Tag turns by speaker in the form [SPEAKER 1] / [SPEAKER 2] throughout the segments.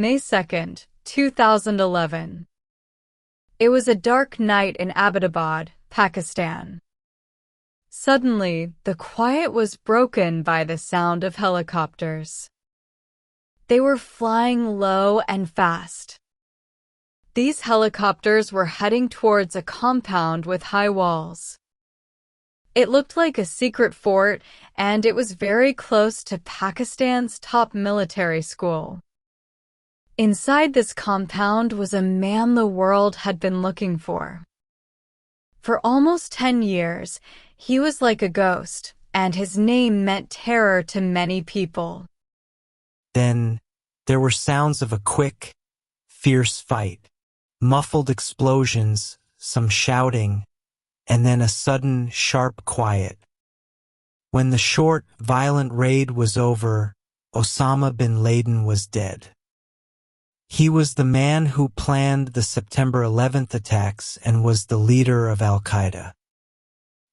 [SPEAKER 1] May 2nd, 2011. It was a dark night in Abbottabad, Pakistan. Suddenly, the quiet was broken by the sound of helicopters. They were flying low and fast. These helicopters were heading towards a compound with high walls. It looked like a secret fort, and it was very close to Pakistan's top military school. Inside this compound was a man the world had been looking for. For almost 10 years, he was like a ghost, and his name meant terror to many people.
[SPEAKER 2] Then, there were sounds of a quick, fierce fight, muffled explosions, some shouting, and then a sudden, sharp quiet. When the short, violent raid was over, Osama bin Laden was dead. He was the man who planned the September 11th attacks and was the leader of al-Qaeda.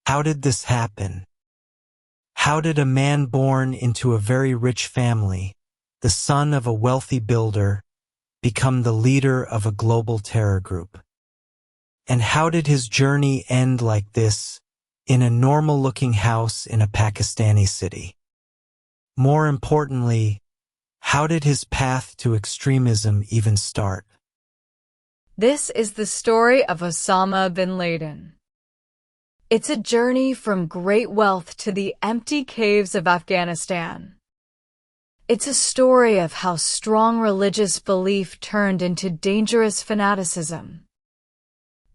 [SPEAKER 2] How did this happen? How did a man born into a very rich family, the son of a wealthy builder, become the leader of a global terror group? And how did his journey end like this, in a normal-looking house in a Pakistani city? More importantly, how did his path to extremism even start?
[SPEAKER 1] This is the story of Osama bin Laden. It's a journey from great wealth to the empty caves of Afghanistan. It's a story of how strong religious belief turned into dangerous fanaticism.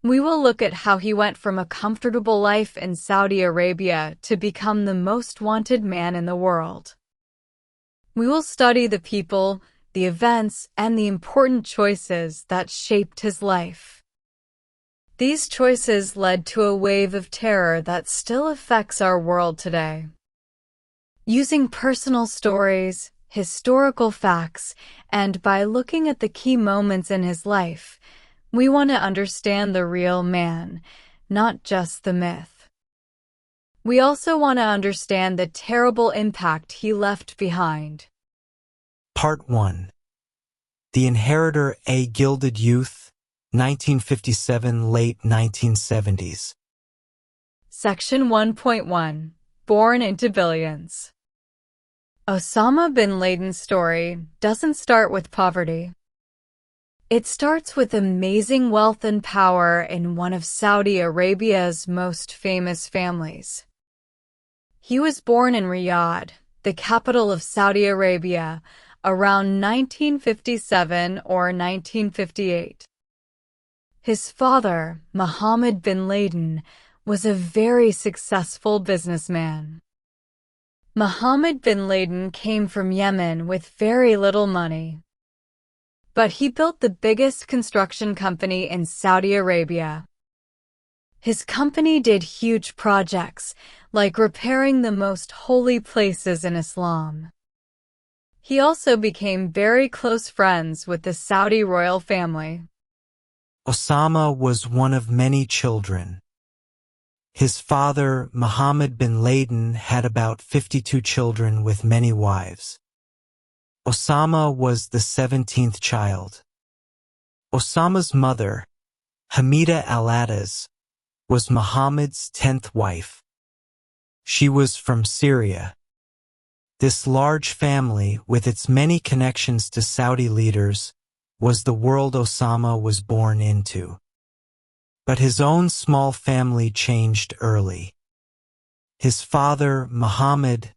[SPEAKER 1] We will look at how he went from a comfortable life in Saudi Arabia to become the most wanted man in the world. We will study the people, the events, and the important choices that shaped his life. These choices led to a wave of terror that still affects our world today. Using personal stories, historical facts, and by looking at the key moments in his life, we want to understand the real man, not just the myth. We also want to understand the terrible impact he left behind.
[SPEAKER 2] Part 1. The Inheritor, a Gilded Youth, 1957, late 1970s.
[SPEAKER 1] Section 1.1. Born into Billions. Osama bin Laden's story doesn't start with poverty. It starts with amazing wealth and power in one of Saudi Arabia's most famous families. He was born in Riyadh, the capital of Saudi Arabia, around 1957 or 1958. His father, Mohammed bin Laden, was a very successful businessman. Mohammed bin Laden came from Yemen with very little money. But he built the biggest construction company in Saudi Arabia. His company did huge projects, like repairing the most holy places in Islam. He also became very close friends with the Saudi royal family.
[SPEAKER 2] Osama was one of many children. His father, Mohammed bin Laden, had about 52 children with many wives. Osama was the 17th child. Osama's mother, Hamida al-Atas, was Mohammed's 10th wife. She was from Syria. This large family, with its many connections to Saudi leaders, was the world Osama was born into. But his own small family changed early. His father, Mohammed,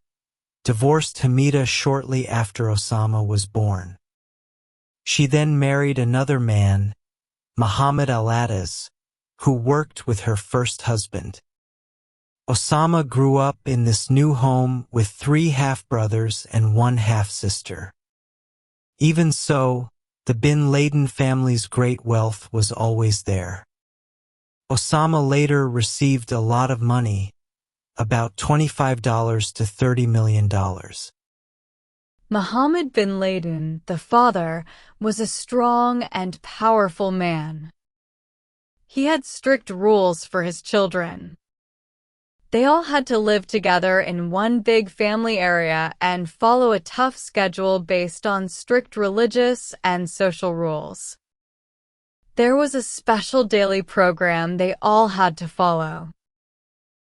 [SPEAKER 2] divorced Hamida shortly after Osama was born. She then married another man, Mohammed al-Atas, who worked with her first husband. Osama grew up in this new home with 3 half-brothers and 1 half-sister. Even so, the bin Laden family's great wealth was always there. Osama later received a lot of money, about $25 to $30 million.
[SPEAKER 1] Mohammed bin Laden, the father, was a strong and powerful man. He had strict rules for his children. They all had to live together in one big family area and follow a tough schedule based on strict religious and social rules. There was a special daily program they all had to follow.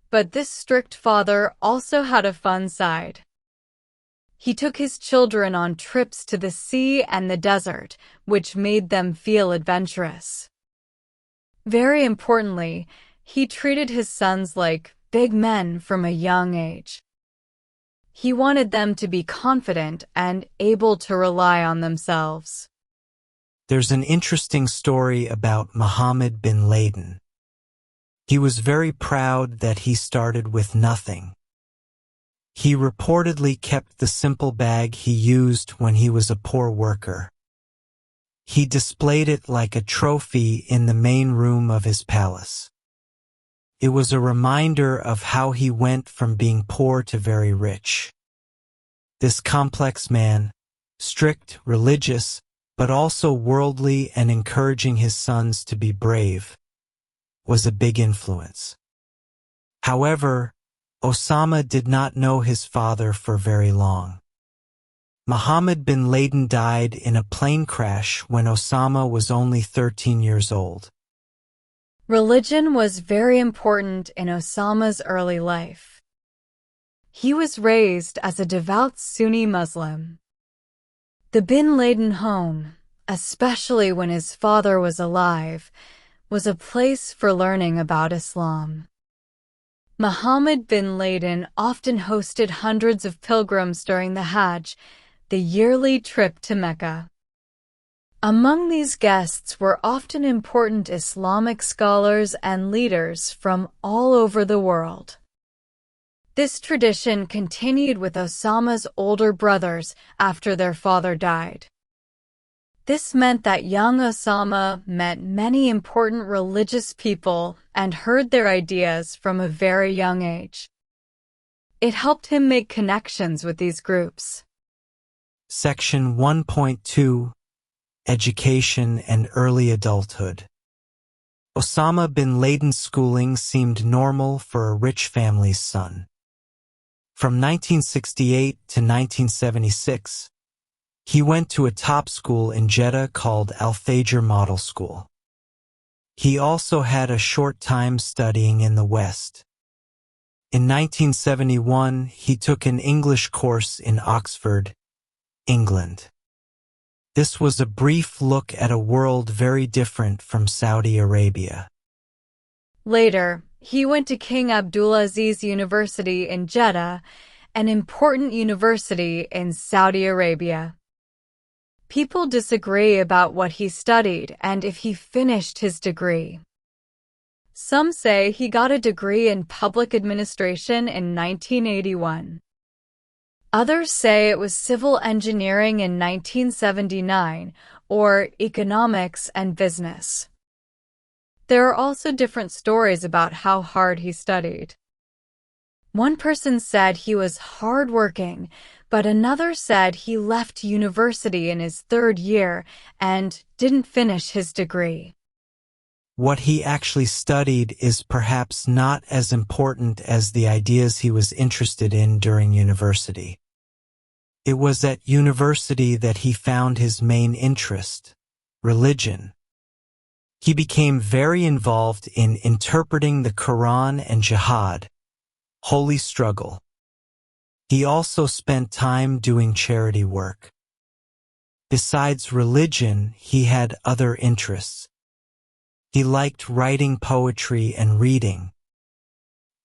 [SPEAKER 1] But this strict father also had a fun side. He took his children on trips to the sea and the desert, which made them feel adventurous. Very importantly, he treated his sons like big men from a young age. He wanted them to be confident and able to rely on themselves.
[SPEAKER 2] There's an interesting story about Mohammed bin Laden. He was very proud that he started with nothing. He reportedly kept the simple bag he used when he was a poor worker. He displayed it like a trophy in the main room of his palace. It was a reminder of how he went from being poor to very rich. This complex man, strict, religious, but also worldly and encouraging his sons to be brave, was a big influence. However, Osama did not know his father for very long. Mohammed bin Laden died in a plane crash when Osama was only 13 years old.
[SPEAKER 1] Religion was very important in Osama's early life. He was raised as a devout Sunni Muslim. The bin Laden home, especially when his father was alive, was a place for learning about Islam. Mohammed bin Laden often hosted hundreds of pilgrims during the Hajj, the yearly trip to Mecca. Among these guests were often important Islamic scholars and leaders from all over the world. This tradition continued with Osama's older brothers after their father died. This meant that young Osama met many important religious people and heard their ideas from a very young age. It helped him make connections with these groups.
[SPEAKER 2] Section 1.2 Education and Early Adulthood. Osama bin Laden's schooling seemed normal for a rich family's son. From 1968 to 1976, he went to a top school in Jeddah called Al-Fajr Model School. He also had a short time studying in the West. In 1971, he took an English course in Oxford, England. This was a brief look at a world very different from Saudi Arabia.
[SPEAKER 1] Later, he went to King Abdulaziz University in Jeddah, an important university in Saudi Arabia. People disagree about what he studied and if he finished his degree. Some say he got a degree in public administration in 1981. Others say it was civil engineering in 1979 or economics and business. There are also different stories about how hard he studied. One person said he was hardworking, but another said he left university in his third year and didn't finish his degree.
[SPEAKER 2] What he actually studied is perhaps not as important as the ideas he was interested in during university. It was at university that he found his main interest, religion. He became very involved in interpreting the Quran and jihad, holy struggle. He also spent time doing charity work. Besides religion, he had other interests. He liked writing poetry and reading.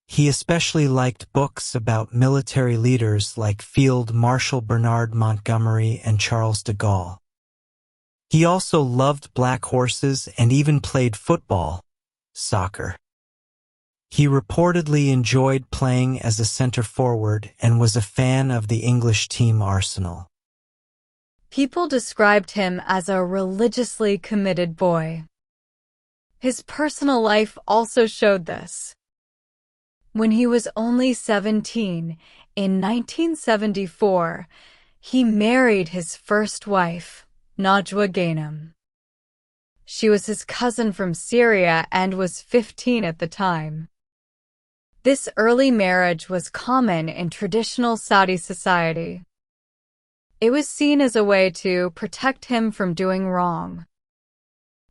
[SPEAKER 2] He especially liked books about military leaders like Field Marshal Bernard Montgomery and Charles de Gaulle. He also loved black horses and even played football, soccer. He reportedly enjoyed playing as a center forward and was a fan of the English team Arsenal.
[SPEAKER 1] People described him as a religiously committed boy. His personal life also showed this. When he was only 17, in 1974, he married his first wife, Najwa Ghanem. She was his cousin from Syria and was 15 at the time. This early marriage was common in traditional Saudi society. It was seen as a way to protect him from doing wrong.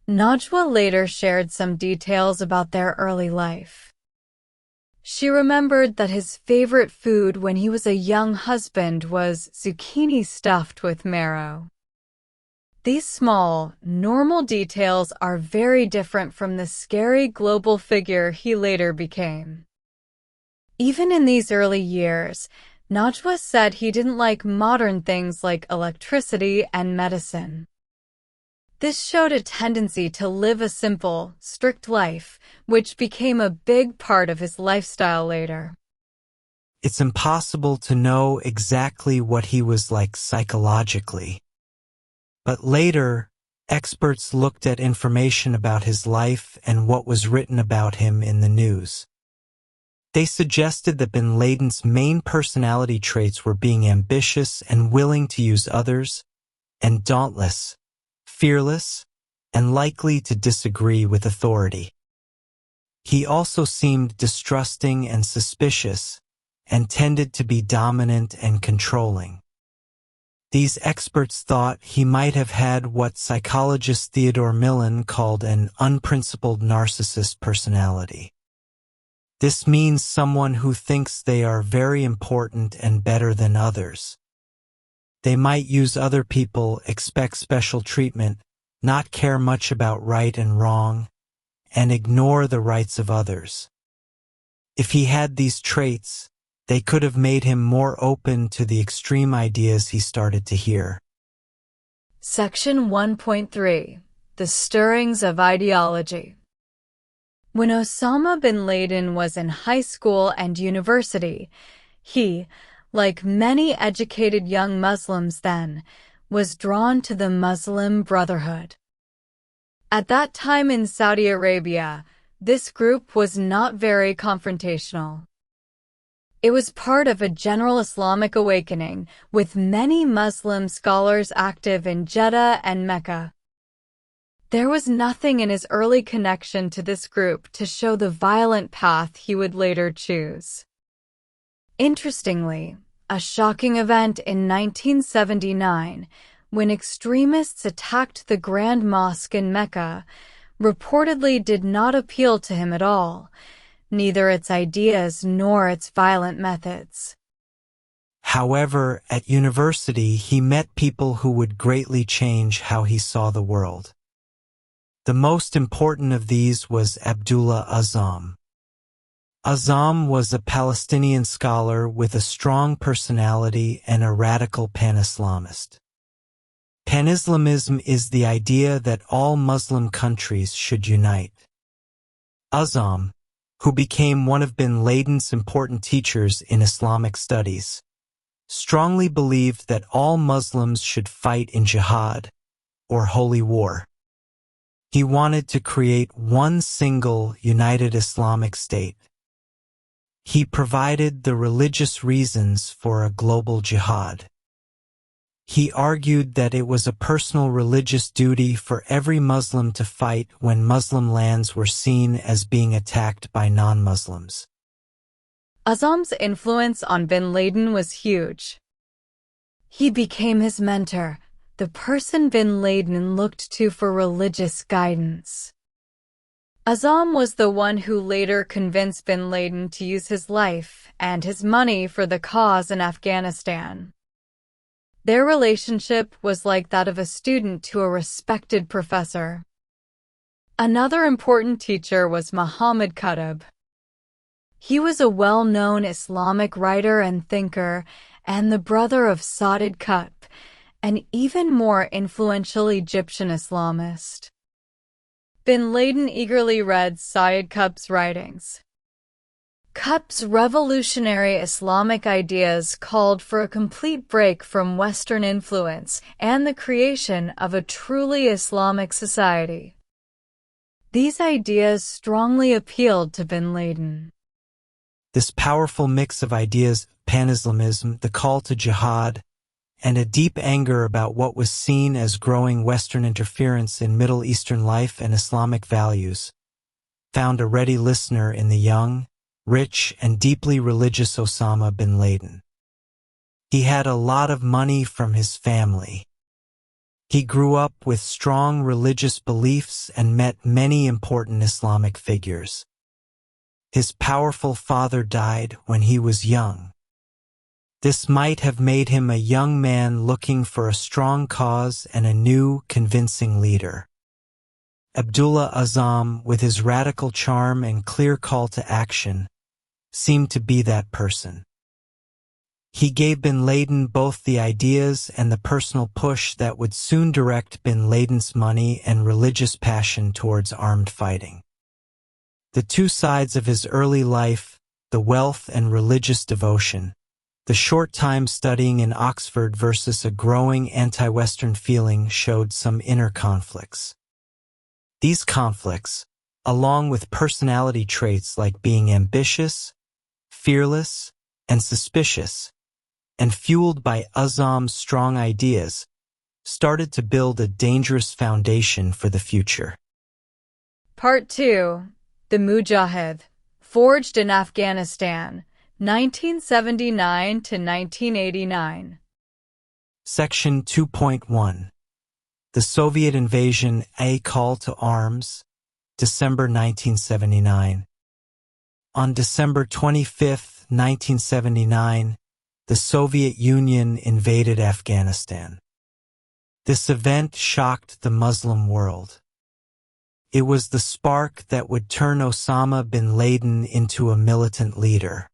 [SPEAKER 1] Najwa later shared some details about their early life. She remembered that his favorite food when he was a young husband was zucchini stuffed with marrow. These small, normal details are very different from the scary global figure he later became. Even in these early years, Najwa said he didn't like modern things like electricity and medicine. This showed a tendency to live a simple, strict life, which became a big part of his lifestyle later.
[SPEAKER 2] It's impossible to know exactly what he was like psychologically. But later, experts looked at information about his life and what was written about him in the news. They suggested that bin Laden's main personality traits were being ambitious and willing to use others, and dauntless, fearless, and likely to disagree with authority. He also seemed distrusting and suspicious, and tended to be dominant and controlling. These experts thought he might have had what psychologist Theodore Millon called an unprincipled narcissist personality. This means someone who thinks they are very important and better than others. They might use other people, expect special treatment, not care much about right and wrong, and ignore the rights of others. If he had these traits, they could have made him more open to the extreme ideas he started to hear.
[SPEAKER 1] Section 1.3. The Stirrings of Ideology. When Osama bin Laden was in high school and university, he, like many educated young Muslims then, was drawn to the Muslim Brotherhood. At that time in Saudi Arabia, this group was not very confrontational. It was part of a general Islamic awakening, with many Muslim scholars active in Jeddah and Mecca. There was nothing in his early connection to this group to show the violent path he would later choose. Interestingly, a shocking event in 1979, when extremists attacked the Grand Mosque in Mecca, reportedly did not appeal to him at all, neither its ideas nor its violent methods.
[SPEAKER 2] However, at university he met people who would greatly change how he saw the world. The most important of these was Abdullah Azzam. Azzam was a Palestinian scholar with a strong personality and a radical pan-Islamist. Pan-Islamism is the idea that all Muslim countries should unite. Azzam, who became one of bin Laden's important teachers in Islamic studies, strongly believed that all Muslims should fight in jihad, or holy war. He wanted to create one single, united Islamic state. He provided the religious reasons for a global jihad. He argued that it was a personal religious duty for every Muslim to fight when Muslim lands were seen as being attacked by non-Muslims.
[SPEAKER 1] Azzam's influence on bin Laden was huge. He became his mentor, the person bin Laden looked to for religious guidance. Azzam was the one who later convinced bin Laden to use his life and his money for the cause in Afghanistan. Their relationship was like that of a student to a respected professor. Another important teacher was Muhammad Maktab. He was a well-known Islamic writer and thinker, and the brother of Sayyid Qutb, an even more influential Egyptian Islamist. Bin Laden eagerly read Sayyid Qutb's writings. Qutb's revolutionary Islamic ideas called for a complete break from Western influence and the creation of a truly Islamic society. These ideas strongly appealed to bin Laden.
[SPEAKER 2] This powerful mix of ideas, pan-Islamism, the call to jihad, and a deep anger about what was seen as growing Western interference in Middle Eastern life and Islamic values, found a ready listener in the young, rich and deeply religious Osama bin Laden. He had a lot of money from his family. He grew up with strong religious beliefs and met many important Islamic figures. His powerful father died when he was young. This might have made him a young man looking for a strong cause and a new, convincing leader. Abdullah Azzam, with his radical charm and clear call to action, seemed to be that person. He gave bin Laden both the ideas and the personal push that would soon direct bin Laden's money and religious passion towards armed fighting. The two sides of his early life, the wealth and religious devotion, the short time studying in Oxford versus a growing anti-Western feeling, showed some inner conflicts. These conflicts, along with personality traits like being ambitious, fearless, and suspicious, and fueled by Azzam's strong ideas, started to build a dangerous foundation for the future.
[SPEAKER 1] Part 2. The Mujahid, forged in Afghanistan, 1979 to 1989.
[SPEAKER 2] Section 2.1. The Soviet Invasion, a Call to Arms, December 1979. On December 25, 1979, the Soviet Union invaded Afghanistan. This event shocked the Muslim world. It was the spark that would turn Osama bin Laden into a militant leader.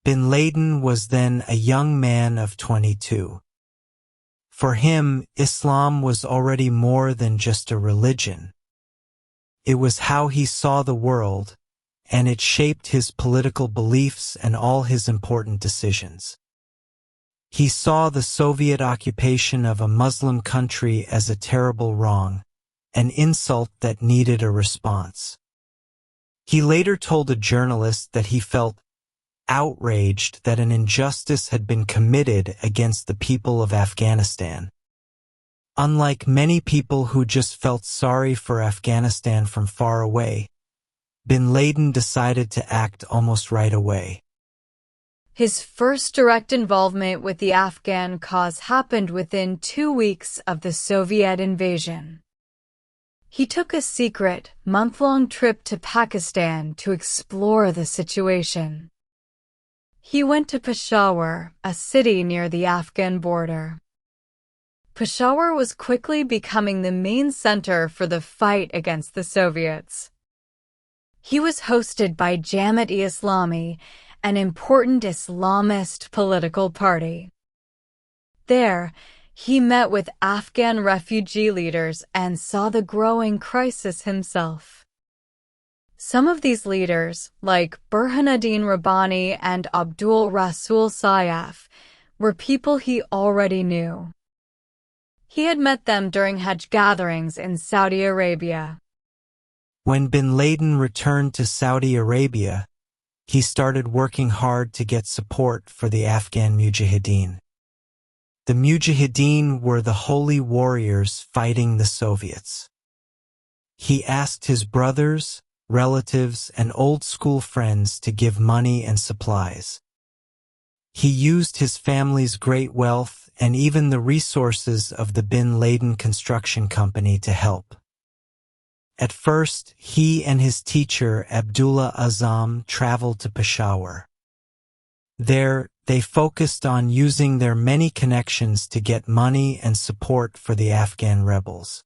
[SPEAKER 2] Bin Laden was then a young man of 22. For him, Islam was already more than just a religion. It was how he saw the world, and it shaped his political beliefs and all his important decisions. He saw the Soviet occupation of a Muslim country as a terrible wrong, an insult that needed a response. He later told a journalist that he felt outraged that an injustice had been committed against the people of Afghanistan. Unlike many people who just felt sorry for Afghanistan from far away, bin Laden decided to act almost right away.
[SPEAKER 1] His first direct involvement with the Afghan cause happened within 2 weeks of the Soviet invasion. He took a secret, month-long trip to Pakistan to explore the situation. He went to Peshawar, a city near the Afghan border. Peshawar was quickly becoming the main center for the fight against the Soviets. He was hosted by Jamaat-e-Islami, an important Islamist political party. There, he met with Afghan refugee leaders and saw the growing crisis himself. Some of these leaders, like Burhanuddin Rabbani and Abdul Rasul Sayyaf, were people he already knew. He had met them during Hajj gatherings in Saudi Arabia.
[SPEAKER 2] When bin Laden returned to Saudi Arabia, he started working hard to get support for the Afghan Mujahideen. The Mujahideen were the holy warriors fighting the Soviets. He asked his brothers, relatives, and old-school friends to give money and supplies. He used his family's great wealth and even the resources of the bin Laden construction company to help. At first, he and his teacher Abdullah Azzam traveled to Peshawar. There, they focused on using their many connections to get money and support for the Afghan rebels.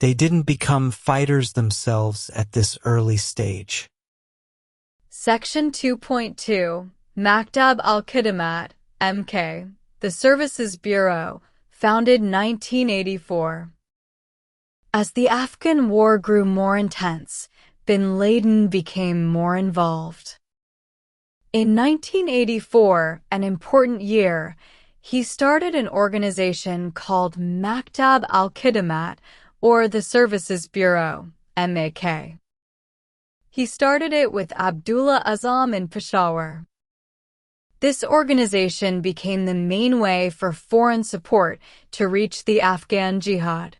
[SPEAKER 2] They didn't become fighters themselves at this early stage.
[SPEAKER 1] Section 2.2. Maktab al-Khidamat, MK, the Services Bureau, founded 1984. As the Afghan war grew more intense, bin Laden became more involved. In 1984, an important year, he started an organization called Maktab al-Khidamat, or the Services Bureau, MAK. He started it with Abdullah Azzam in Peshawar. This organization became the main way for foreign support to reach the Afghan jihad.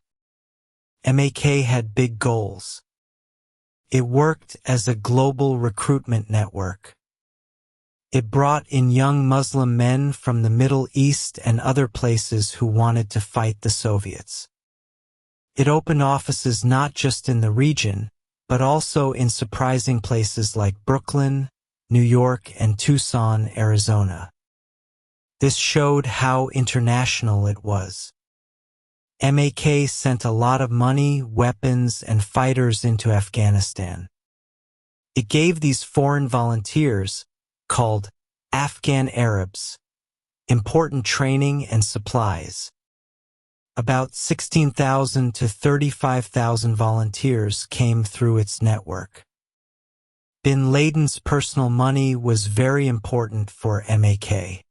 [SPEAKER 2] MAK had big goals. It worked as a global recruitment network. It brought in young Muslim men from the Middle East and other places who wanted to fight the Soviets. It opened offices not just in the region, but also in surprising places like Brooklyn, New York, and Tucson, Arizona. This showed how international it was. MAK sent a lot of money, weapons, and fighters into Afghanistan. It gave these foreign volunteers, called Afghan Arabs, important training and supplies. About 16,000 to 35,000 volunteers came through its network. Bin Laden's personal money was very important for MAK.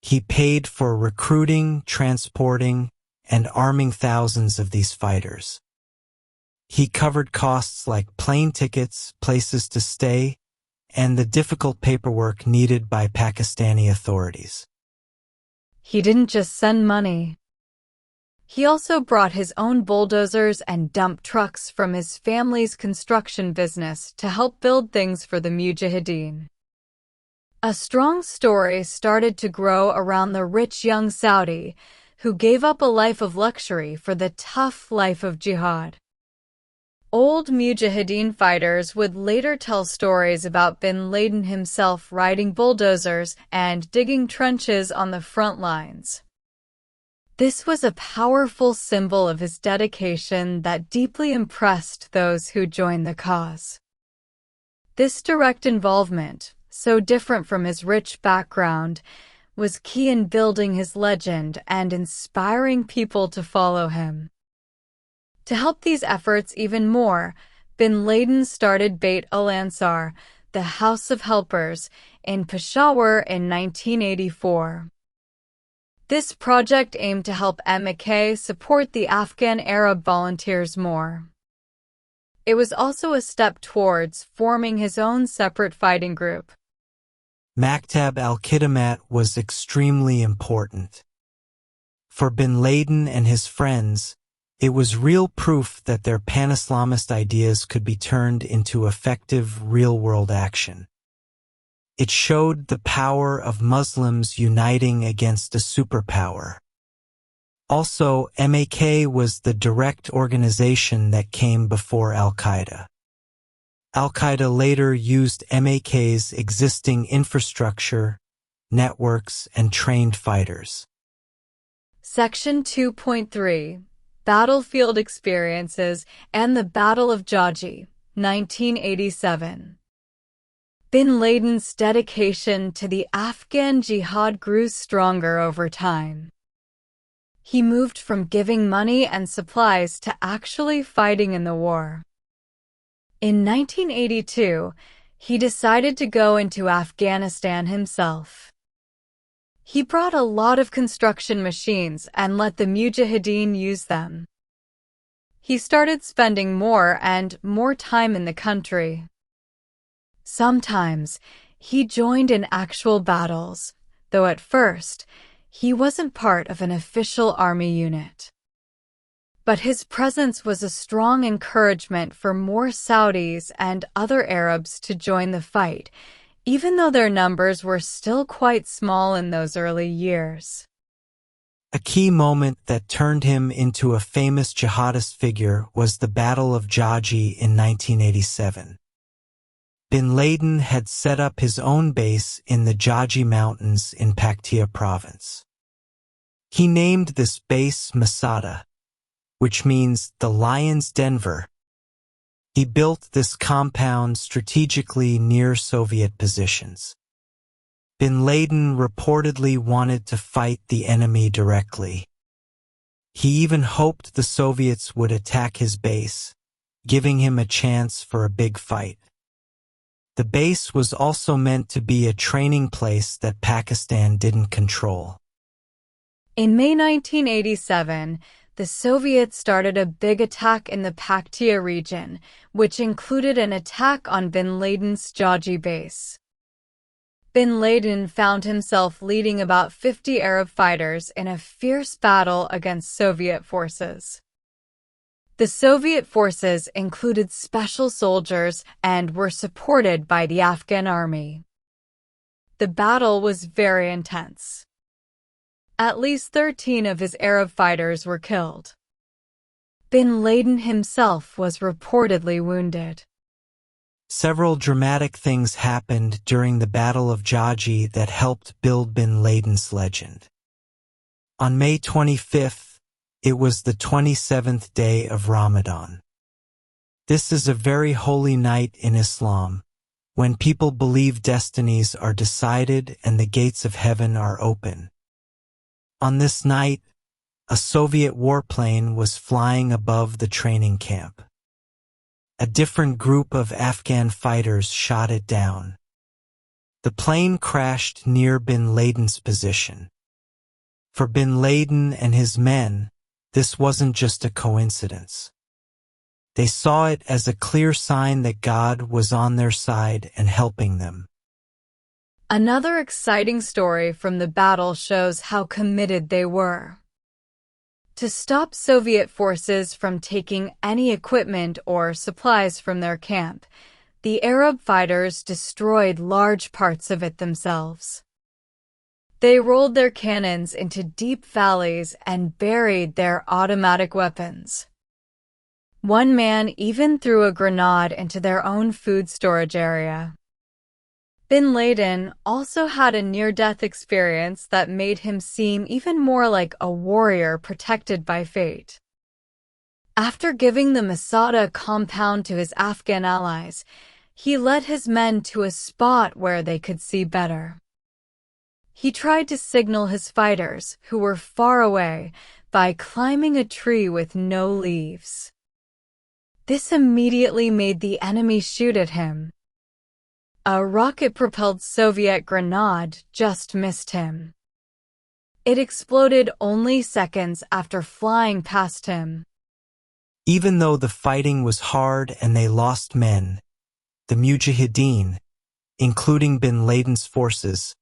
[SPEAKER 2] He paid for recruiting, transporting, and arming thousands of these fighters. He covered costs like plane tickets, places to stay, and the difficult paperwork needed by Pakistani authorities.
[SPEAKER 1] He didn't just send money. He also brought his own bulldozers and dump trucks from his family's construction business to help build things for the Mujahideen. A strong story started to grow around the rich young Saudi who gave up a life of luxury for the tough life of jihad. Old Mujahideen fighters would later tell stories about Bin Laden himself riding bulldozers and digging trenches on the front lines. This was a powerful symbol of his dedication that deeply impressed those who joined the cause. This direct involvement, so different from his rich background, was key in building his legend and inspiring people to follow him. To help these efforts even more, Bin Laden started Bait al-Ansar, the House of Helpers, in Peshawar in 1984. This project aimed to help MAK support the Afghan Arab volunteers more. It was also a step towards forming his own separate fighting group.
[SPEAKER 2] Maktab al-Khidamat was extremely important. For Bin Laden and his friends, it was real proof that their pan-Islamist ideas could be turned into effective real-world action. It showed the power of Muslims uniting against a superpower. Also, MAK was the direct organization that came before al-Qaeda. Al-Qaeda later used MAK's existing infrastructure, networks, and trained fighters.
[SPEAKER 1] Section 2.3 Battlefield Experiences and the Battle of Jaji, 1987. Bin Laden's dedication to the Afghan jihad grew stronger over time. He moved from giving money and supplies to actually fighting in the war. In 1982, he decided to go into Afghanistan himself. He brought a lot of construction machines and let the Mujahideen use them. He started spending more and more time in the country. Sometimes, he joined in actual battles, though at first, he wasn't part of an official army unit. But his presence was a strong encouragement for more Saudis and other Arabs to join the fight, even though their numbers were still quite small in those early years.
[SPEAKER 2] A key moment that turned him into a famous jihadist figure was the Battle of Jaji in 1987. Bin Laden had set up his own base in the Jaji Mountains in Paktia province. He named this base Masada, which means the Lion's Denver. He built this compound strategically near Soviet positions. Bin Laden reportedly wanted to fight the enemy directly. He even hoped the Soviets would attack his base, giving him a chance for a big fight. The base was also meant to be a training place that Pakistan didn't control.
[SPEAKER 1] In May 1987, the Soviets started a big attack in the Paktia region, which included an attack on Bin Laden's Jaji base. Bin Laden found himself leading about 50 Arab fighters in a fierce battle against Soviet forces. The Soviet forces included special soldiers and were supported by the Afghan army. The battle was very intense. At least 13 of his Arab fighters were killed. Bin Laden himself was reportedly wounded.
[SPEAKER 2] Several dramatic things happened during the Battle of Jaji that helped build bin Laden's legend. On May 25th, it was the 27th day of Ramadan. This is a very holy night in Islam, when people believe destinies are decided and the gates of heaven are open. On this night, a Soviet warplane was flying above the training camp. A different group of Afghan fighters shot it down. The plane crashed near bin Laden's position. For bin Laden and his men, this wasn't just a coincidence. They saw it as a clear sign that God was on their side and helping them.
[SPEAKER 1] Another exciting story from the battle shows how committed they were. To stop Soviet forces from taking any equipment or supplies from their camp, the Arab fighters destroyed large parts of it themselves. They rolled their cannons into deep valleys and buried their automatic weapons. One man even threw a grenade into their own food storage area. Bin Laden also had a near-death experience that made him seem even more like a warrior protected by fate. After giving the Masada compound to his Afghan allies, he led his men to a spot where they could see better. He tried to signal his fighters, who were far away, by climbing a tree with no leaves. This immediately made the enemy shoot at him. A rocket-propelled Soviet grenade just missed him. It exploded only seconds after flying past him.
[SPEAKER 2] Even though the fighting was hard and they lost men, the Mujahideen, including bin Laden's forces,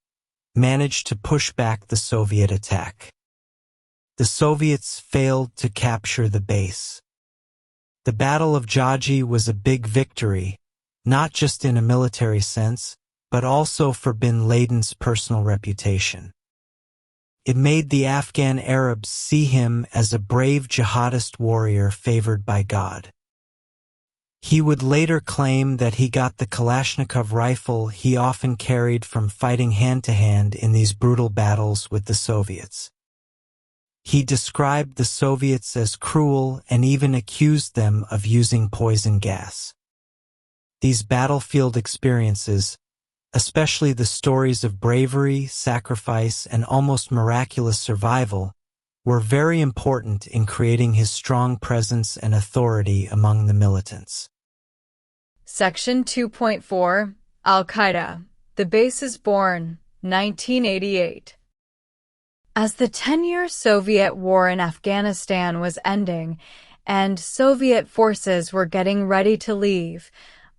[SPEAKER 2] managed to push back the Soviet attack. The Soviets failed to capture the base. The Battle of Jaji was a big victory, not just in a military sense, but also for bin Laden's personal reputation. It made the Afghan Arabs see him as a brave jihadist warrior favored by God. He would later claim that he got the Kalashnikov rifle he often carried from fighting hand-to-hand in these brutal battles with the Soviets. He described the Soviets as cruel and even accused them of using poison gas. These battlefield experiences, especially the stories of bravery, sacrifice, and almost miraculous survival, were very important in creating his strong presence and authority among the militants.
[SPEAKER 1] Section 2.4, Al-Qaeda, The Base is Born, 1988. As the 10-year Soviet war in Afghanistan was ending, and Soviet forces were getting ready to leave,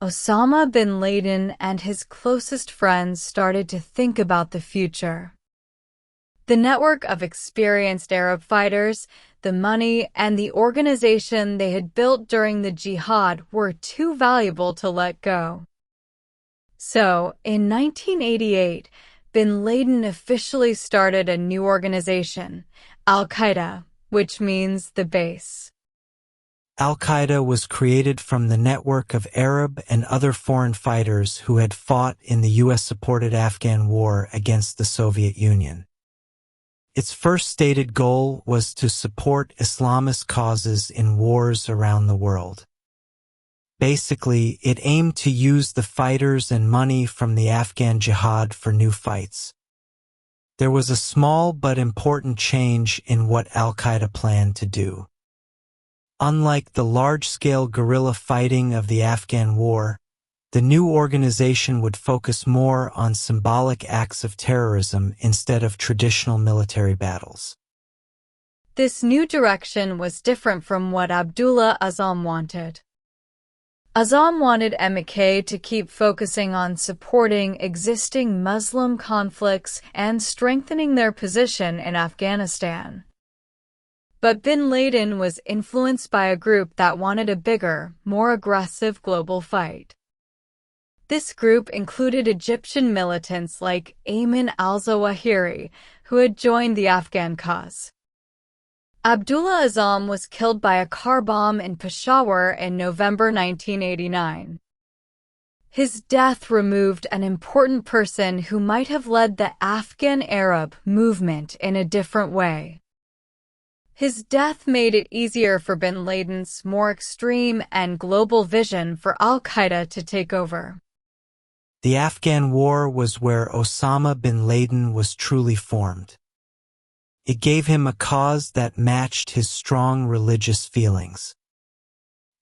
[SPEAKER 1] Osama bin Laden and his closest friends started to think about the future. The network of experienced Arab fighters, the money, and the organization they had built during the jihad were too valuable to let go. So, in 1988, bin Laden officially started a new organization, Al-Qaeda, which means the base.
[SPEAKER 2] Al-Qaeda was created from the network of Arab and other foreign fighters who had fought in the U.S.-supported Afghan war against the Soviet Union. Its first stated goal was to support Islamist causes in wars around the world. Basically, it aimed to use the fighters and money from the Afghan jihad for new fights. There was a small but important change in what Al-Qaeda planned to do. Unlike the large-scale guerrilla fighting of the Afghan war, the new organization would focus more on symbolic acts of terrorism instead of traditional military battles.
[SPEAKER 1] This new direction was different from what Abdullah Azzam wanted. Azzam wanted MK to keep focusing on supporting existing Muslim conflicts and strengthening their position in Afghanistan. But bin Laden was influenced by a group that wanted a bigger, more aggressive global fight. This group included Egyptian militants like Ayman al-Zawahiri, who had joined the Afghan cause. Abdullah Azzam was killed by a car bomb in Peshawar in November 1989. His death removed an important person who might have led the Afghan Arab movement in a different way. His death made it easier for bin Laden's more extreme and global vision for al-Qaeda to take over.
[SPEAKER 2] The Afghan War was where Osama bin Laden was truly formed. It gave him a cause that matched his strong religious feelings.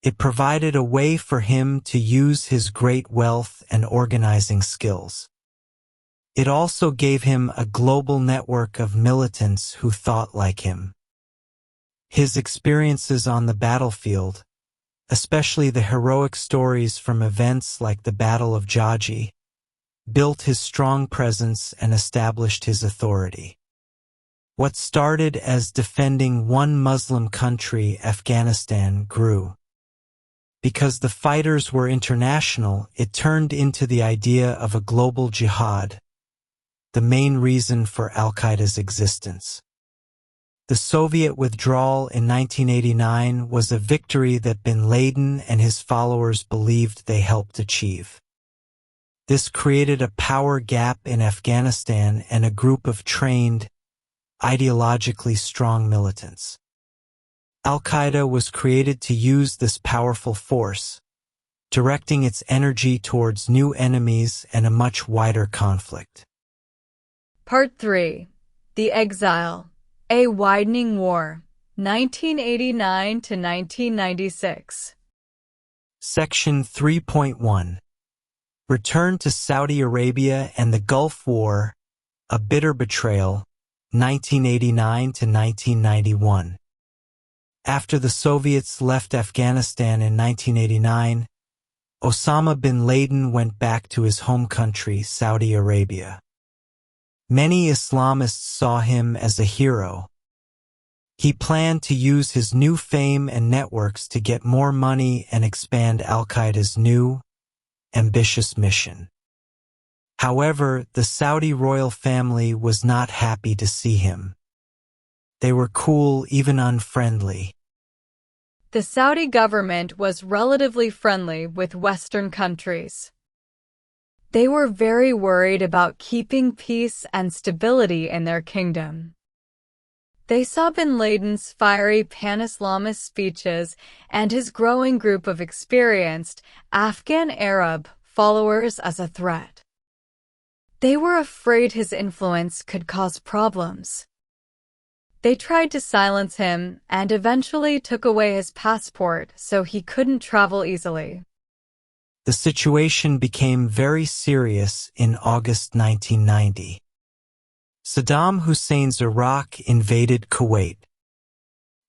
[SPEAKER 2] It provided a way for him to use his great wealth and organizing skills. It also gave him a global network of militants who thought like him. His experiences on the battlefield, especially the heroic stories from events like the Battle of Jaji, built his strong presence and established his authority. What started as defending one Muslim country, Afghanistan, grew. Because the fighters were international, it turned into the idea of a global jihad, the main reason for al-Qaeda's existence. The Soviet withdrawal in 1989 was a victory that bin Laden and his followers believed they helped achieve. This created a power gap in Afghanistan and a group of trained, ideologically strong militants. Al-Qaeda was created to use this powerful force, directing its energy towards new enemies and a much wider conflict.
[SPEAKER 1] Part 3. The Exile. A Widening War, 1989 to 1996.
[SPEAKER 2] Section 3.1. Return to Saudi Arabia and the Gulf War, A Bitter Betrayal, 1989 to 1991. After the Soviets left Afghanistan in 1989, Osama bin Laden went back to his home country, Saudi Arabia. Many Islamists saw him as a hero. He planned to use his new fame and networks to get more money and expand al-Qaeda's new, ambitious mission. However, the Saudi royal family was not happy to see him. They were cool, even unfriendly.
[SPEAKER 1] The Saudi government was relatively friendly with Western countries. They were very worried about keeping peace and stability in their kingdom. They saw bin Laden's fiery pan-Islamist speeches and his growing group of experienced Afghan Arab followers as a threat. They were afraid his influence could cause problems. They tried to silence him and eventually took away his passport so he couldn't travel easily.
[SPEAKER 2] The situation became very serious in August 1990. Saddam Hussein's Iraq invaded Kuwait.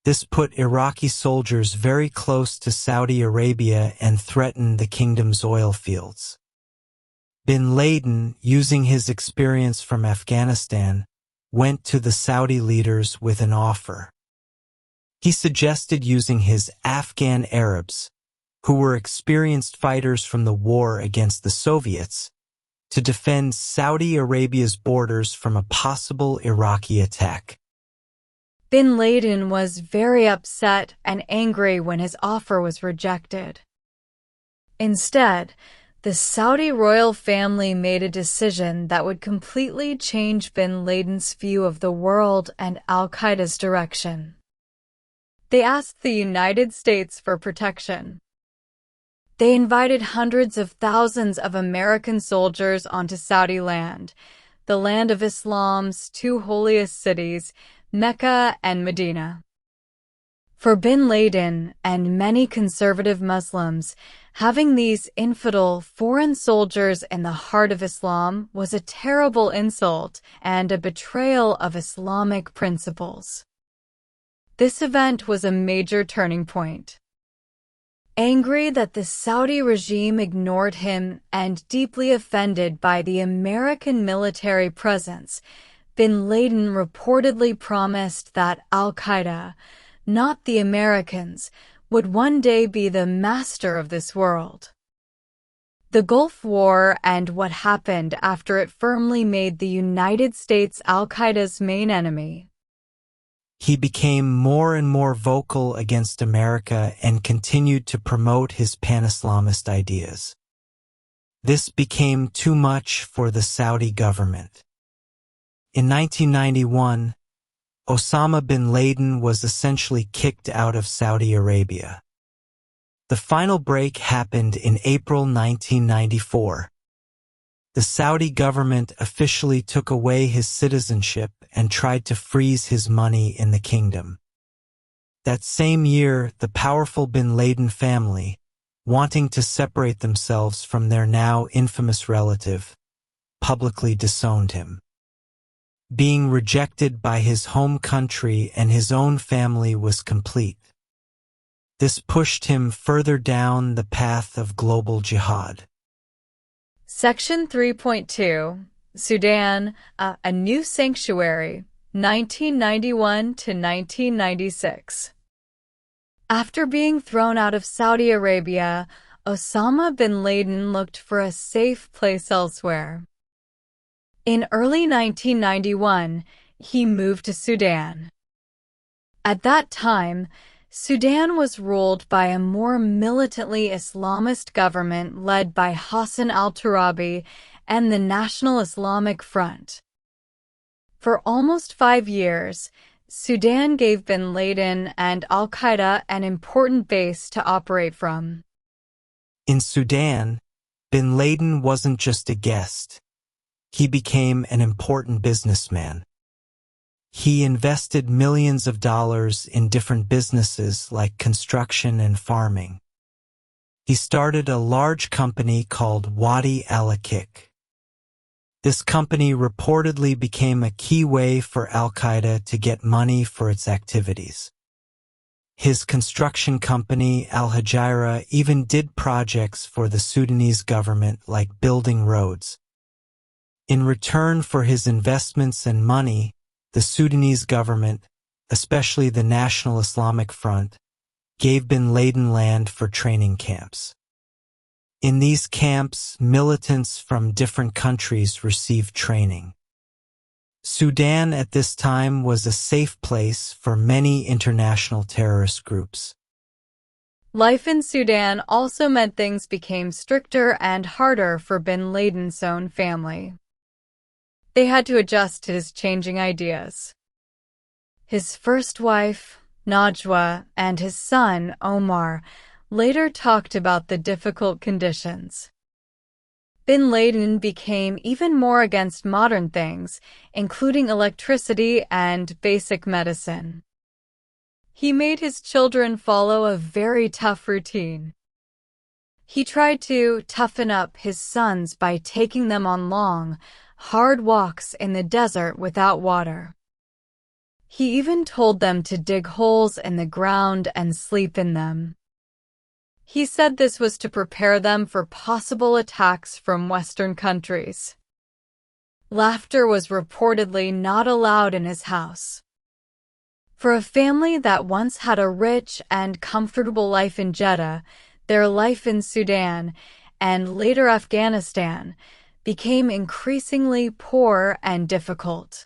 [SPEAKER 2] This put Iraqi soldiers very close to Saudi Arabia and threatened the kingdom's oil fields. Bin Laden, using his experience from Afghanistan, went to the Saudi leaders with an offer. He suggested using his Afghan Arabs, who were experienced fighters from the war against the Soviets, to defend Saudi Arabia's borders from a possible Iraqi attack.
[SPEAKER 1] Bin Laden was very upset and angry when his offer was rejected. Instead, the Saudi royal family made a decision that would completely change bin Laden's view of the world and al-Qaeda's direction. They asked the United States for protection. They invited hundreds of thousands of American soldiers onto Saudi land, the land of Islam's two holiest cities, Mecca and Medina. For bin Laden and many conservative Muslims, having these infidel foreign soldiers in the heart of Islam was a terrible insult and a betrayal of Islamic principles. This event was a major turning point. Angry that the Saudi regime ignored him and deeply offended by the American military presence, bin Laden reportedly promised that al-Qaeda, not the Americans, would one day be the master of this world. The Gulf War and what happened after it firmly made the United States al-Qaeda's main enemy.
[SPEAKER 2] He became more and more vocal against America and continued to promote his pan-Islamist ideas. This became too much for the Saudi government. In 1991, Osama bin Laden was essentially kicked out of Saudi Arabia. The final break happened in April 1994. The Saudi government officially took away his citizenship and tried to freeze his money in the kingdom. That same year, the powerful bin Laden family, wanting to separate themselves from their now infamous relative, publicly disowned him. Being rejected by his home country and his own family was complete. This pushed him further down the path of global jihad.
[SPEAKER 1] Section 3.2, Sudan, A New Sanctuary, 1991 to 1996. After being thrown out of Saudi Arabia, Osama bin Laden looked for a safe place elsewhere. In early 1991, he moved to Sudan. At that time, Sudan was ruled by a more militantly Islamist government led by Hassan al-Turabi and the National Islamic Front. For almost 5 years, Sudan gave bin Laden and al-Qaeda an important base to operate from.
[SPEAKER 2] In Sudan, bin Laden wasn't just a guest. He became an important businessman. He invested millions of dollars in different businesses like construction and farming. He started a large company called Wadi al-Akik. This company reportedly became a key way for al-Qaeda to get money for its activities. His construction company, Al-Hijra, even did projects for the Sudanese government like building roads. In return for his investments and money, the Sudanese government, especially the National Islamic Front, gave bin Laden land for training camps. In these camps, militants from different countries received training. Sudan at this time was a safe place for many international terrorist groups.
[SPEAKER 1] Life in Sudan also meant things became stricter and harder for bin Laden's own family. They had to adjust to his changing ideas. His first wife, Najwa, and his son, Omar, later talked about the difficult conditions. Bin Laden became even more against modern things, including electricity and basic medicine. He made his children follow a very tough routine. He tried to toughen up his sons by taking them on long, hard walks in the desert without water. He even told them to dig holes in the ground and sleep in them. He said this was to prepare them for possible attacks from Western countries. Laughter was reportedly not allowed in his house. For a family that once had a rich and comfortable life in Jeddah, their life in Sudan, and later Afghanistan, became increasingly poor and difficult.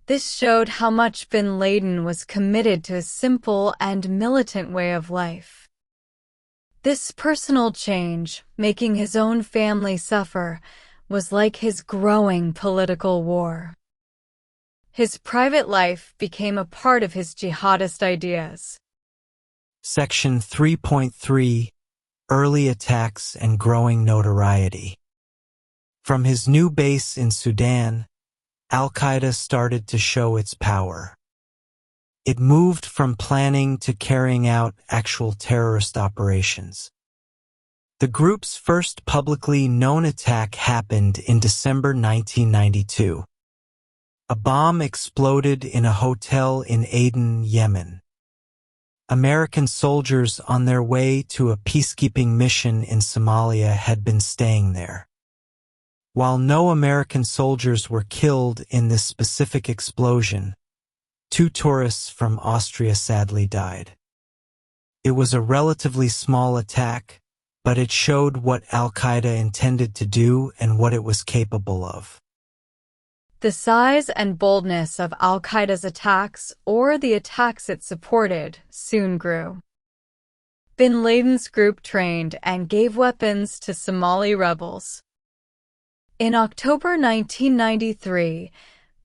[SPEAKER 1] This showed how much bin Laden was committed to a simple and militant way of life. This personal change, making his own family suffer, was like his growing political war. His private life became a part of his jihadist ideas.
[SPEAKER 2] Section 3.3, Early Attacks and Growing Notoriety. From his new base in Sudan, al-Qaeda started to show its power. It moved from planning to carrying out actual terrorist operations. The group's first publicly known attack happened in December 1992. A bomb exploded in a hotel in Aden, Yemen. American soldiers on their way to a peacekeeping mission in Somalia had been staying there. While no American soldiers were killed in this specific explosion, 2 tourists from Austria sadly died. It was a relatively small attack, but it showed what al-Qaeda intended to do and what it was capable of.
[SPEAKER 1] The size and boldness of al-Qaeda's attacks, or the attacks it supported, soon grew. Bin Laden's group trained and gave weapons to Somali rebels. In October 1993,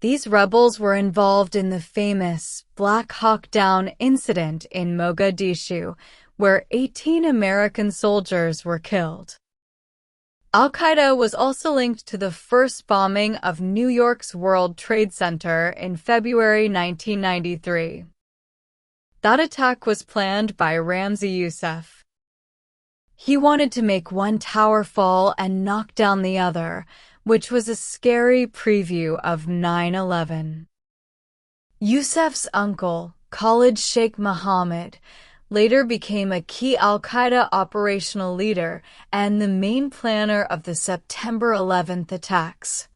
[SPEAKER 1] these rebels were involved in the famous Black Hawk Down incident in Mogadishu, where 18 American soldiers were killed. Al-Qaeda was also linked to the first bombing of New York's World Trade Center in February 1993. That attack was planned by Ramzi Youssef. He wanted to make one tower fall and knock down the other, which was a scary preview of 9/11. Youssef's uncle, Khalid Sheikh Mohammed, later became a key al-Qaeda operational leader and the main planner of the September 11th attacks.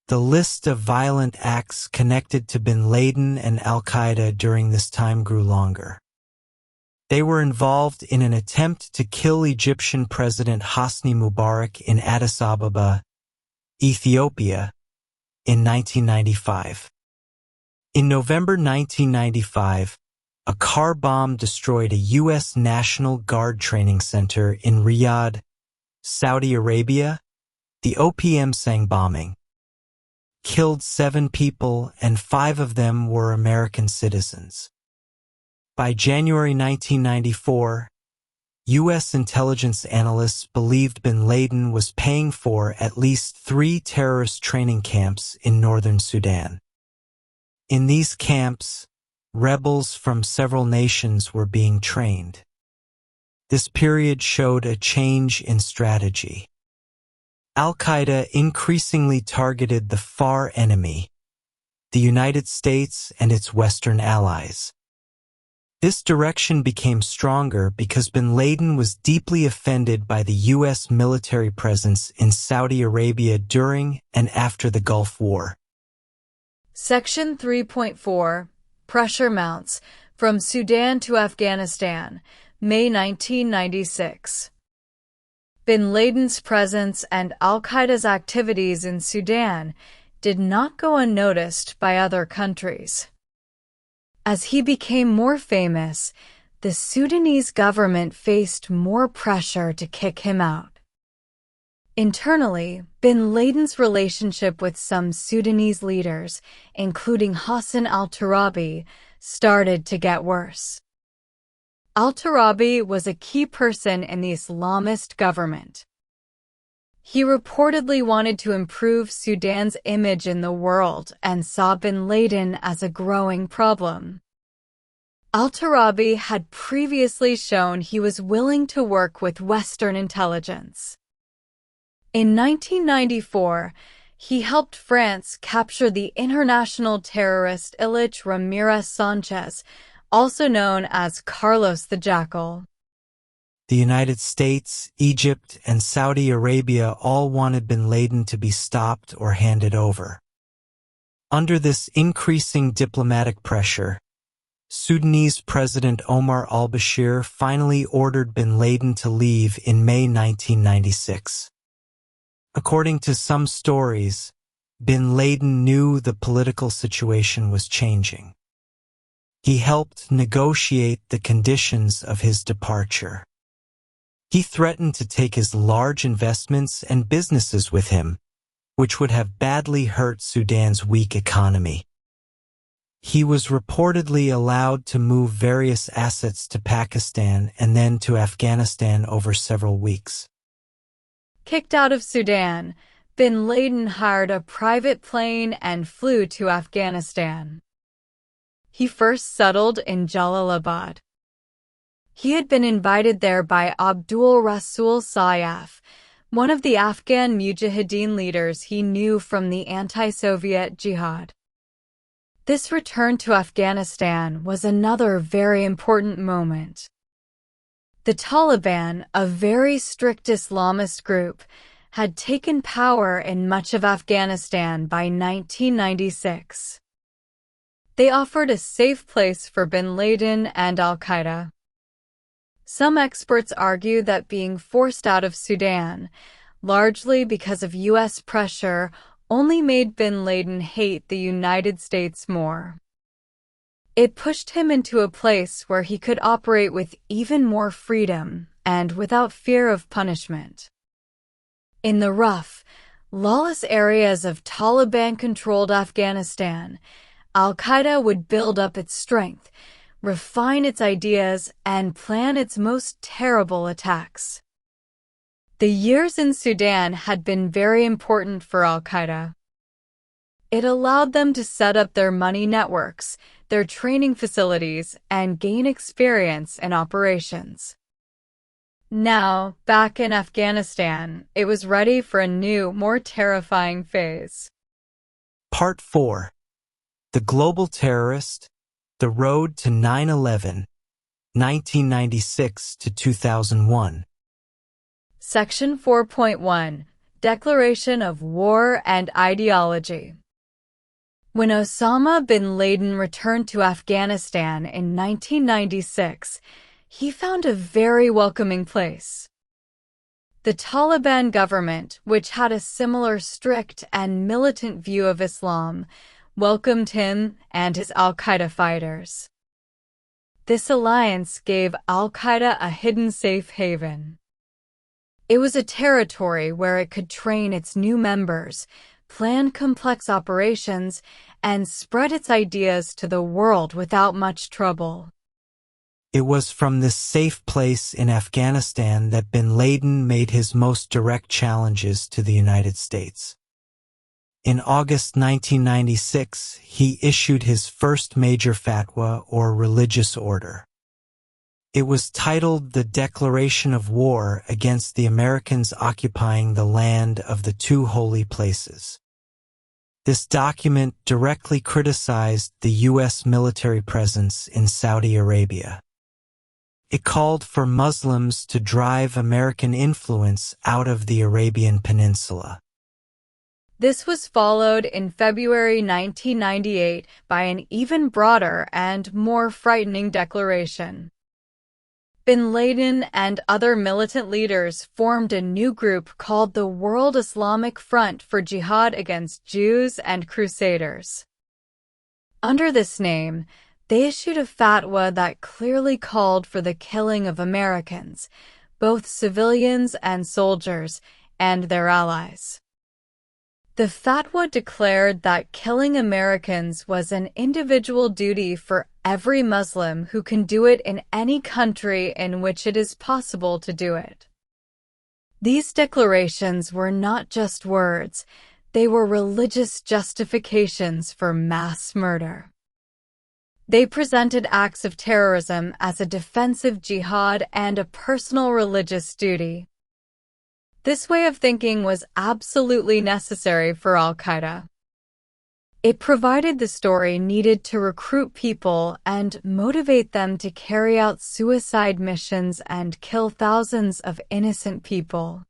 [SPEAKER 2] The list of violent acts connected to bin Laden and al-Qaeda during this time grew longer. They were involved in an attempt to kill Egyptian President Hosni Mubarak in Addis Ababa, Ethiopia, in 1995. In November 1995, a car bomb destroyed a U.S. National Guard training center in Riyadh, Saudi Arabia. The OPM Sang bombing killed 7 people, and 5 of them were American citizens. By January 1994, U.S. intelligence analysts believed bin Laden was paying for at least 3 terrorist training camps in northern Sudan. In these camps, rebels from several nations were being trained. This period showed a change in strategy. Al-Qaeda increasingly targeted the far enemy, the United States and its Western allies. This direction became stronger because bin Laden was deeply offended by the U.S. military presence in Saudi Arabia during and after the Gulf War.
[SPEAKER 1] Section 3.4 Pressure Mounts from Sudan to Afghanistan, May 1996. Bin Laden's presence and al-Qaeda's activities in Sudan did not go unnoticed by other countries. As he became more famous, the Sudanese government faced more pressure to kick him out. Internally, bin Laden's relationship with some Sudanese leaders, including Hassan al-Turabi, started to get worse. Al-Turabi was a key person in the Islamist government. He reportedly wanted to improve Sudan's image in the world and saw bin Laden as a growing problem. Al-Turabi had previously shown he was willing to work with Western intelligence. In 1994, he helped France capture the international terrorist Ilich Ramirez Sanchez, also known as Carlos the Jackal.
[SPEAKER 2] The United States, Egypt, and Saudi Arabia all wanted bin Laden to be stopped or handed over. Under this increasing diplomatic pressure, Sudanese President Omar al-Bashir finally ordered bin Laden to leave in May 1996. According to some stories, bin Laden knew the political situation was changing. He helped negotiate the conditions of his departure. He threatened to take his large investments and businesses with him, which would have badly hurt Sudan's weak economy. He was reportedly allowed to move various assets to Pakistan and then to Afghanistan over several weeks.
[SPEAKER 1] Kicked out of Sudan, bin Laden hired a private plane and flew to Afghanistan. He first settled in Jalalabad. He had been invited there by Abdul Rasul Sayyaf, one of the Afghan Mujahideen leaders he knew from the anti-Soviet jihad. This return to Afghanistan was another very important moment. The Taliban, a very strict Islamist group, had taken power in much of Afghanistan by 1996. They offered a safe place for bin Laden and al-Qaeda. Some experts argue that being forced out of Sudan, largely because of U.S. pressure, only made bin Laden hate the United States more. It pushed him into a place where he could operate with even more freedom and without fear of punishment. In the rough, lawless areas of Taliban-controlled Afghanistan, al-Qaeda would build up its strength, refine its ideas, and plan its most terrible attacks. The years in Sudan had been very important for al-Qaeda. It allowed them to set up their money networks, their training facilities, and gain experience in operations. Now, back in Afghanistan, it was ready for a new, more terrifying phase.
[SPEAKER 2] Part 4. The Global Terrorist, The Road to 9/11, 1996 to 2001.
[SPEAKER 1] Section 4.1, Declaration of War and Ideology. When Osama bin Laden returned to Afghanistan in 1996, he found a very welcoming place. The Taliban government, which had a similar strict and militant view of Islam, welcomed him and his al-Qaeda fighters. This alliance gave al-Qaeda a hidden safe haven. It was a territory where it could train its new members, plan complex operations, and spread its ideas to the world without much trouble.
[SPEAKER 2] It was from this safe place in Afghanistan that bin Laden made his most direct challenges to the United States. In August 1996, he issued his first major fatwa or religious order. It was titled the Declaration of War against the Americans occupying the land of the two holy places. This document directly criticized the U.S. military presence in Saudi Arabia. It called for Muslims to drive American influence out of the Arabian Peninsula.
[SPEAKER 1] This was followed in February 1998 by an even broader and more frightening declaration. Bin Laden and other militant leaders formed a new group called the World Islamic Front for Jihad against Jews and Crusaders. Under this name, they issued a fatwa that clearly called for the killing of Americans, both civilians and soldiers, and their allies. The fatwa declared that killing Americans was an individual duty for every Muslim who can do it in any country in which it is possible to do it. These declarations were not just words, they were religious justifications for mass murder. They presented acts of terrorism as a defensive jihad and a personal religious duty. This way of thinking was absolutely necessary for al-Qaeda. It provided the story needed to recruit people and motivate them to carry out suicide missions and kill thousands of innocent people.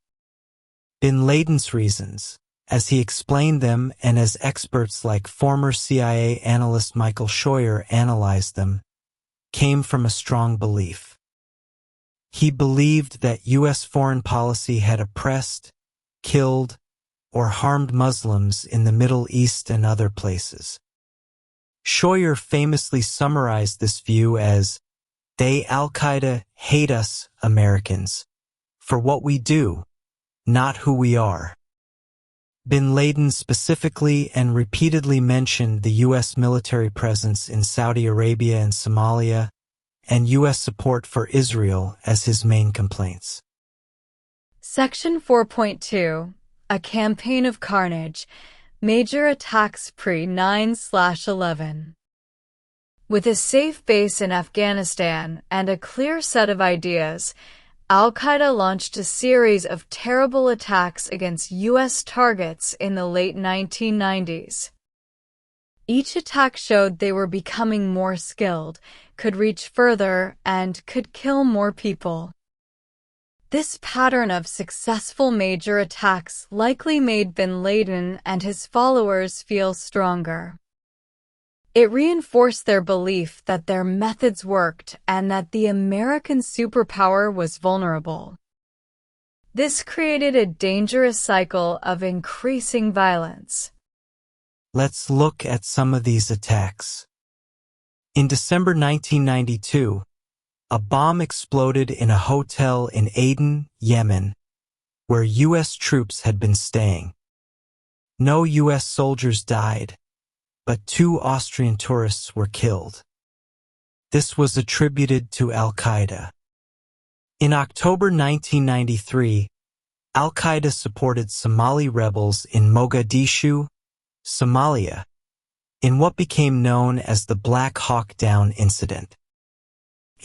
[SPEAKER 2] Bin Laden's reasons, as he explained them and as experts like former CIA analyst Michael Scheuer analyzed them, came from a strong belief. He believed that U.S. foreign policy had oppressed, killed, or harmed Muslims in the Middle East and other places. Scheuer famously summarized this view as, "They, al-Qaeda, hate us, Americans, for what we do, not who we are." Bin Laden specifically and repeatedly mentioned the U.S. military presence in Saudi Arabia and Somalia, and U.S. support for Israel as his main complaints.
[SPEAKER 1] Section 4.2, A Campaign of Carnage, Major Attacks pre-9/11. With a safe base in Afghanistan and a clear set of ideas, al-Qaeda launched a series of terrible attacks against U.S. targets in the late 1990s. Each attack showed they were becoming more skilled, could reach further, and could kill more people. This pattern of successful major attacks likely made bin Laden and his followers feel stronger. It reinforced their belief that their methods worked and that the American superpower was vulnerable. This created a dangerous cycle of increasing violence.
[SPEAKER 2] Let's look at some of these attacks. In December 1992, a bomb exploded in a hotel in Aden, Yemen, where U.S. troops had been staying. No U.S. soldiers died, but 2 Austrian tourists were killed. This was attributed to al-Qaeda. In October 1993, al-Qaeda supported Somali rebels in Mogadishu, Somalia, in what became known as the Black Hawk Down incident.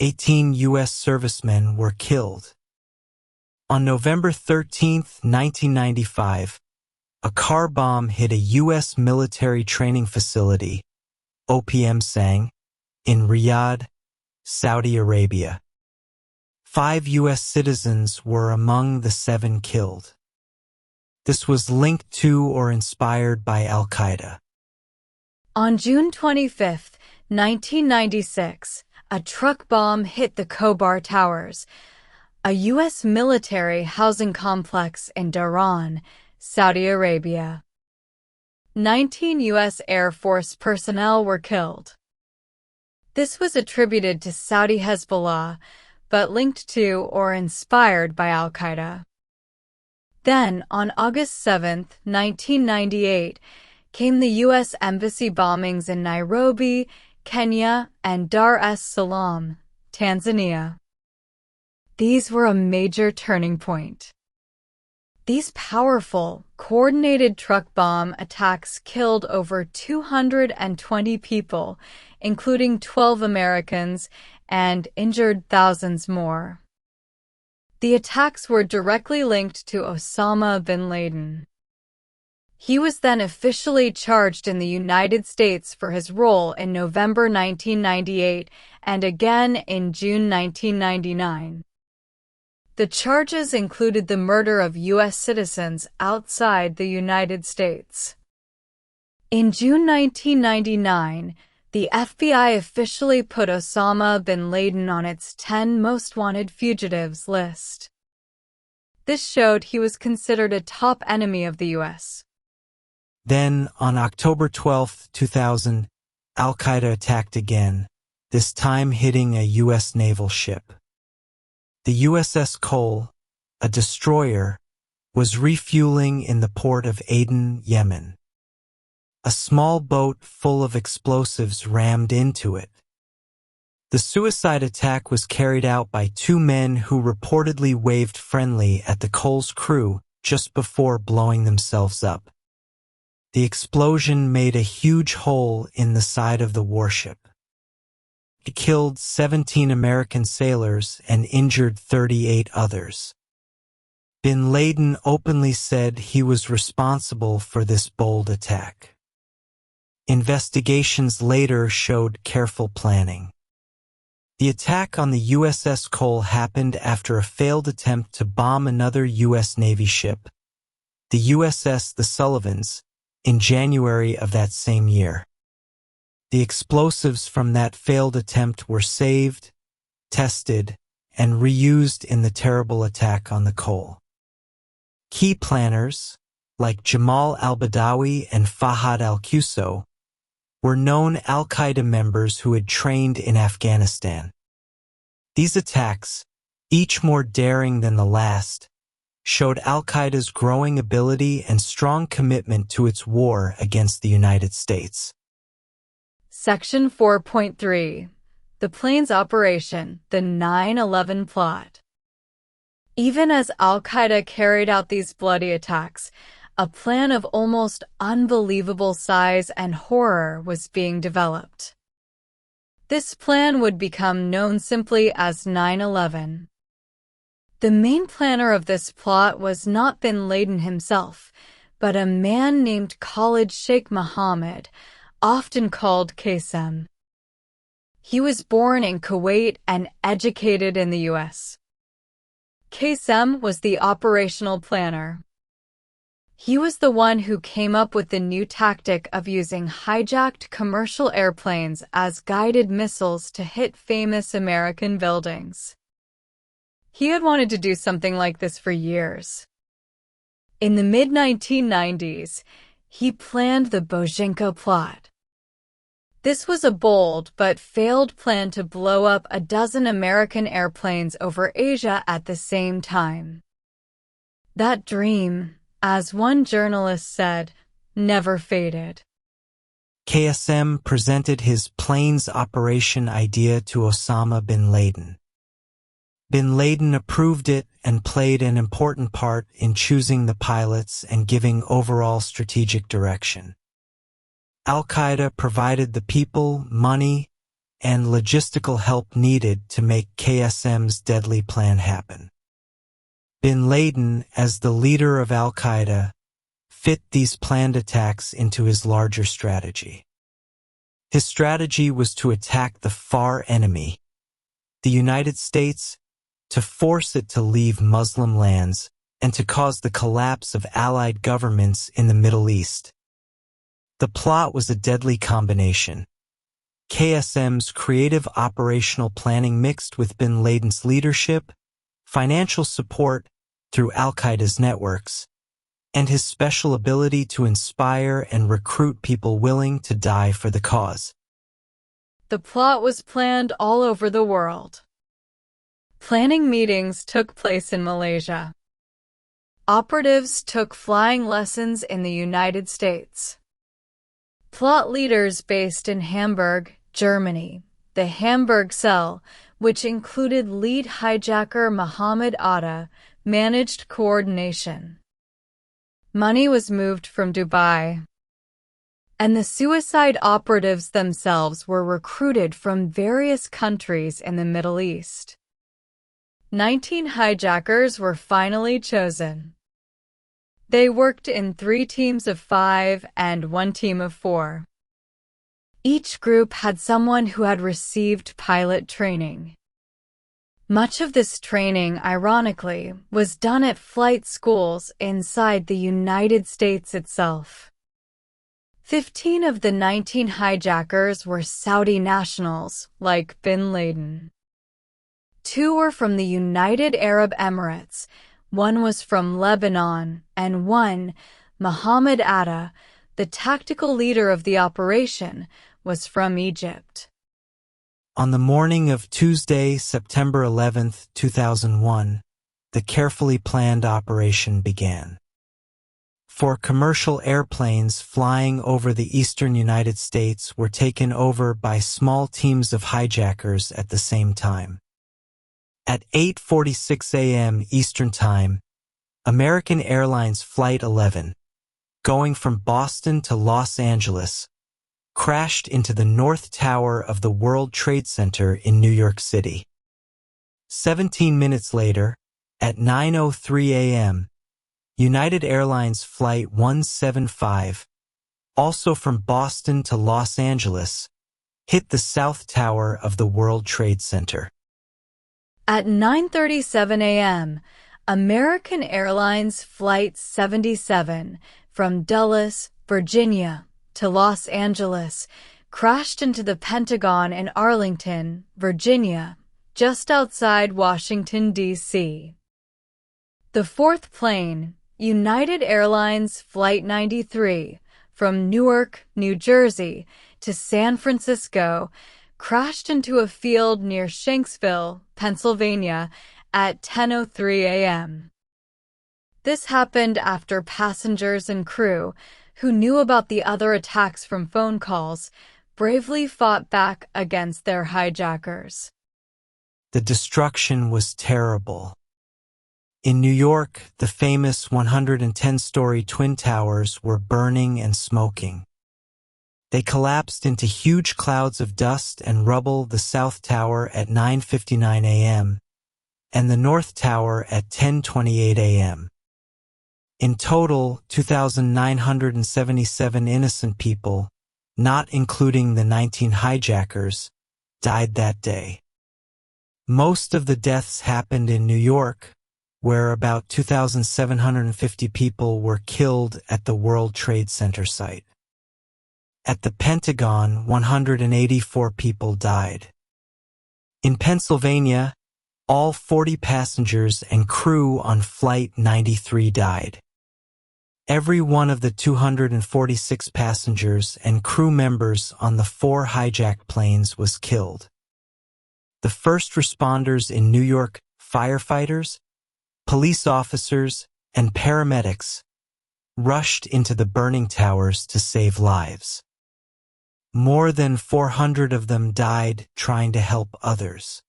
[SPEAKER 2] 18 U.S. servicemen were killed. On November 13, 1995, a car bomb hit a U.S. military training facility, OPM Sang, in Riyadh, Saudi Arabia. 5 U.S. citizens were among the 7 killed. This was linked to or inspired by al-Qaeda.
[SPEAKER 1] On June 25, 1996, a truck bomb hit the Khobar Towers, a U.S. military housing complex in Dhahran, Saudi Arabia. 19 U.S. Air Force personnel were killed. This was attributed to Saudi Hezbollah, but linked to or inspired by al-Qaeda. Then, on August 7, 1998, came the U.S. embassy bombings in Nairobi, Kenya, and Dar es Salaam, Tanzania. These were a major turning point. These powerful, coordinated truck bomb attacks killed over 220 people, including 12 Americans, and injured thousands more. The attacks were directly linked to Osama bin Laden. He was then officially charged in the United States for his role in November 1998 and again in June 1999. The charges included the murder of U.S. citizens outside the United States. In June 1999, the FBI officially put Osama bin Laden on its 10 most wanted fugitives list. This showed he was considered a top enemy of the U.S.
[SPEAKER 2] Then, on October 12, 2000, al-Qaeda attacked again, this time hitting a U.S. naval ship. The USS Cole, a destroyer, was refueling in the port of Aden, Yemen. A small boat full of explosives rammed into it. The suicide attack was carried out by 2 men who reportedly waved friendly at the Cole's crew just before blowing themselves up. The explosion made a huge hole in the side of the warship. It killed 17 American sailors and injured 38 others. Bin Laden openly said he was responsible for this bold attack. Investigations later showed careful planning. The attack on the USS Cole happened after a failed attempt to bomb another U.S. Navy ship, the USS The Sullivans, in January of that same year. The explosives from that failed attempt were saved, tested, and reused in the terrible attack on the Cole. Key planners, like Jamal al-Badawi and Fahad al-Quso, were known al-Qaeda members who had trained in Afghanistan. These attacks, each more daring than the last, showed al-Qaeda's growing ability and strong commitment to its war against the United States.
[SPEAKER 1] Section 4.3. The Planes Operation, the 9/11 Plot. Even as al-Qaeda carried out these bloody attacks, a plan of almost unbelievable size and horror was being developed. This plan would become known simply as 9/11. The main planner of this plot was not bin Laden himself, but a man named Khalid Sheikh Mohammed, often called Qassem. He was born in Kuwait and educated in the U.S. Qassem was the operational planner. He was the one who came up with the new tactic of using hijacked commercial airplanes as guided missiles to hit famous American buildings. He had wanted to do something like this for years. In the mid-1990s, he planned the Bozhenko plot. This was a bold but failed plan to blow up a dozen American airplanes over Asia at the same time. That dream, as one journalist said, never faded.
[SPEAKER 2] KSM presented his planes operation idea to Osama bin Laden. Bin Laden approved it and played an important part in choosing the pilots and giving overall strategic direction. Al-Qaeda provided the people, money, and logistical help needed to make KSM's deadly plan happen. Bin Laden, as the leader of al-Qaeda, fit these planned attacks into his larger strategy. His strategy was to attack the far enemy, the United States, to force it to leave Muslim lands and to cause the collapse of allied governments in the Middle East. The plot was a deadly combination. KSM's creative operational planning mixed with bin Laden's leadership, financial support through al-Qaeda's networks, and his special ability to inspire and recruit people willing to die for the cause.
[SPEAKER 1] The plot was planned all over the world. Planning meetings took place in Malaysia. Operatives took flying lessons in the United States. Plot leaders based in Hamburg, Germany, the Hamburg cell, which included lead hijacker Mohammed Atta, managed coordination. Money was moved from Dubai, and the suicide operatives themselves were recruited from various countries in the Middle East. 19 hijackers were finally chosen. They worked in 3 teams of 5 and 1 team of 4. Each group had someone who had received pilot training. Much of this training, ironically, was done at flight schools inside the United States itself. 15 of the 19 hijackers were Saudi nationals, like bin Laden. 2 were from the United Arab Emirates, 1 was from Lebanon, and 1, Mohammed Atta, the tactical leader of the operation, was from Egypt.
[SPEAKER 2] On the morning of Tuesday, September 11, 2001, the carefully planned operation began. 4 commercial airplanes flying over the eastern United States were taken over by small teams of hijackers at the same time. At 8:46 a.m. Eastern Time, American Airlines Flight 11, going from Boston to Los Angeles, crashed into the North Tower of the World Trade Center in New York City. 17 minutes later, at 9:03 a.m., United Airlines Flight 175, also from Boston to Los Angeles, hit the South Tower of the World Trade Center.
[SPEAKER 1] At 9:37 a.m., American Airlines Flight 77 from Dulles, Virginia, to Los Angeles crashed into the Pentagon in Arlington, Virginia, just outside Washington, D.C. The 4th plane, United Airlines Flight 93, from Newark, New Jersey, to San Francisco, crashed into a field near Shanksville, Pennsylvania, at 10:03 a.m. This happened after passengers and crew, who knew about the other attacks from phone calls, bravely fought back against their hijackers.
[SPEAKER 2] The destruction was terrible. In New York, the famous 110-story Twin Towers were burning and smoking. They collapsed into huge clouds of dust and rubble, the South Tower at 9:59 a.m. and the North Tower at 10:28 a.m. In total, 2,977 innocent people, not including the 19 hijackers, died that day. Most of the deaths happened in New York, where about 2,750 people were killed at the World Trade Center site. At the Pentagon, 184 people died. In Pennsylvania, all 40 passengers and crew on Flight 93 died. Every one of the 246 passengers and crew members on the 4 hijacked planes was killed. The first responders in New York, firefighters, police officers, and paramedics, rushed into the burning towers to save lives. More than 400 of them died trying to help others.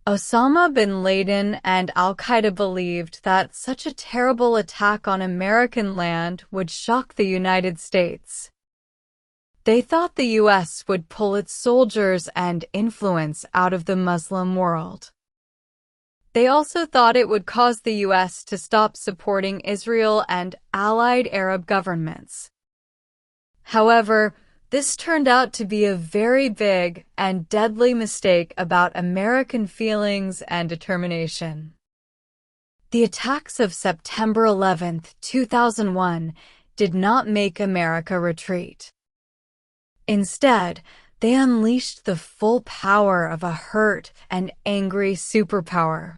[SPEAKER 1] Osama bin Laden and al-Qaeda believed that such a terrible attack on American land would shock the United States. They thought the U.S. would pull its soldiers and influence out of the Muslim world. They also thought it would cause the U.S. to stop supporting Israel and allied Arab governments. However, this turned out to be a very big and deadly mistake about American feelings and determination. The attacks of September 11, 2001, did not make America retreat. Instead, they unleashed the full power of a hurt and angry superpower.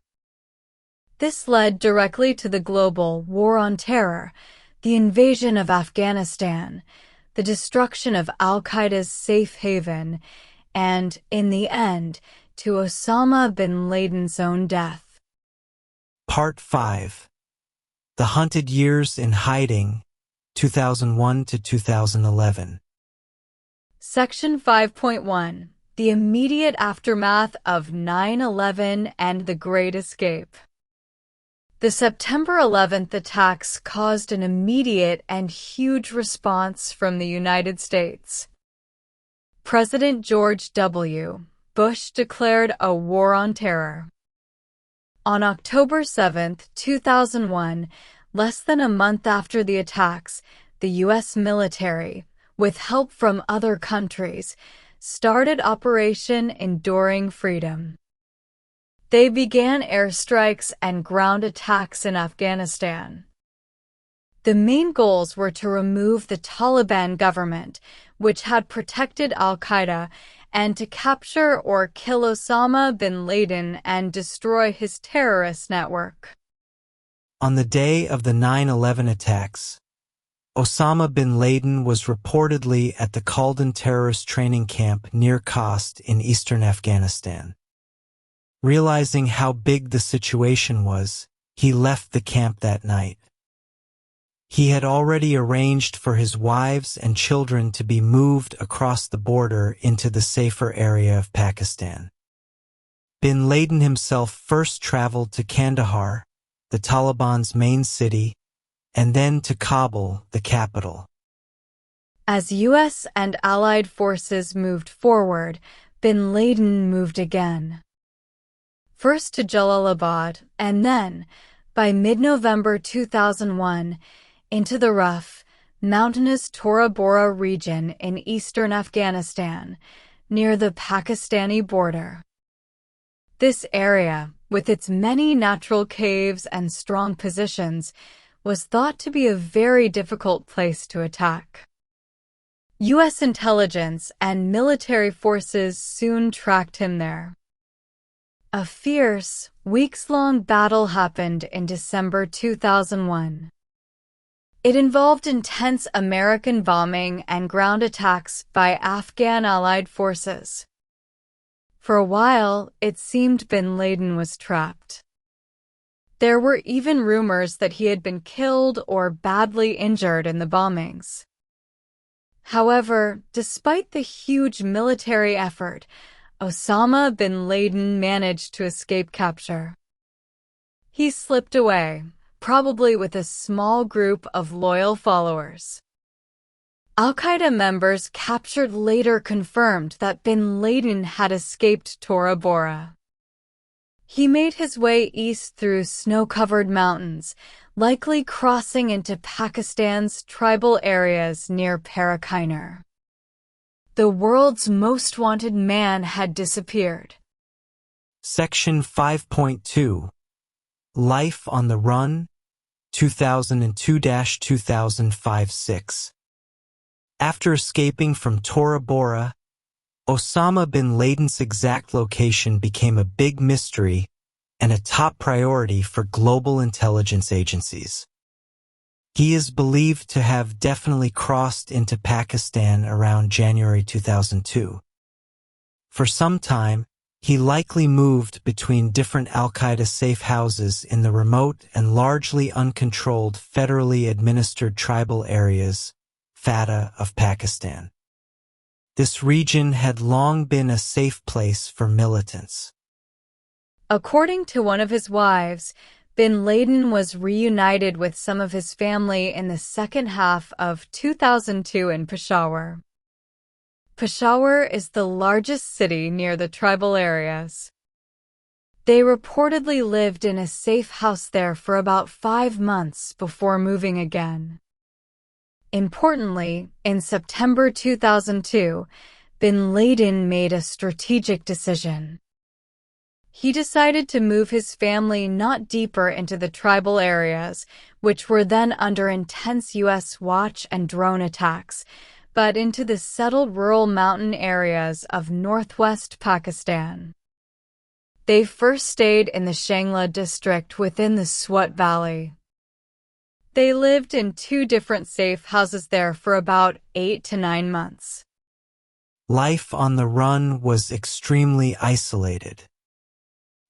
[SPEAKER 1] This led directly to the global war on terror, the invasion of Afghanistan, the destruction of al-Qaeda's safe haven, and, in the end, to Osama bin Laden's own death.
[SPEAKER 2] Part 5. The Hunted Years in Hiding, 2001 to 2011.
[SPEAKER 1] Section 5.1. The immediate aftermath of 9/11 and the Great Escape. The September 11th attacks caused an immediate and huge response from the United States. President George W. Bush declared a war on terror. On October 7, 2001, less than a month after the attacks, the U.S. military, with help from other countries, started Operation Enduring Freedom. They began airstrikes and ground attacks in Afghanistan. The main goals were to remove the Taliban government, which had protected al-Qaeda, and to capture or kill Osama bin Laden and destroy his terrorist network.
[SPEAKER 2] On the day of the 9/11 attacks, Osama bin Laden was reportedly at the Khaldan terrorist training camp near Khost in eastern Afghanistan. Realizing how big the situation was, he left the camp that night. He had already arranged for his wives and children to be moved across the border into the safer area of Pakistan. Bin Laden himself first traveled to Kandahar, the Taliban's main city, and then to Kabul, the capital.
[SPEAKER 1] As U.S. and allied forces moved forward, bin Laden moved again. First to Jalalabad, and then, by mid-November 2001, into the rough, mountainous Tora Bora region in eastern Afghanistan, near the Pakistani border. This area, with its many natural caves and strong positions, was thought to be a very difficult place to attack. U.S. intelligence and military forces soon tracked him there. A fierce, weeks-long battle happened in December 2001. It involved intense American bombing and ground attacks by Afghan allied forces. For a while, it seemed bin Laden was trapped. There were even rumors that he had been killed or badly injured in the bombings. However, despite the huge military effort, Osama bin Laden managed to escape capture. He slipped away, probably with a small group of loyal followers. Al-Qaeda members captured later confirmed that bin Laden had escaped Tora Bora. He made his way east through snow-covered mountains, likely crossing into Pakistan's tribal areas near Parakiner. The world's most wanted man had disappeared.
[SPEAKER 2] Section 5.2. Life on the Run, 2002-2005-6. After escaping from Tora Bora, Osama bin Laden's exact location became a big mystery and a top priority for global intelligence agencies. He is believed to have definitely crossed into Pakistan around January 2002. For some time, he likely moved between different al-Qaeda safe houses in the remote and largely uncontrolled federally administered tribal areas, FATA, of Pakistan. This region had long been a safe place for militants.
[SPEAKER 1] According to one of his wives, bin Laden was reunited with some of his family in the second half of 2002 in Peshawar. Peshawar is the largest city near the tribal areas. They reportedly lived in a safe house there for about 5 months before moving again. Importantly, in September 2002, bin Laden made a strategic decision. He decided to move his family not deeper into the tribal areas, which were then under intense U.S. watch and drone attacks, but into the settled rural mountain areas of northwest Pakistan. They first stayed in the Shangla district within the Swat Valley. They lived in 2 different safe houses there for about 8 to 9 months.
[SPEAKER 2] Life on the run was extremely isolated.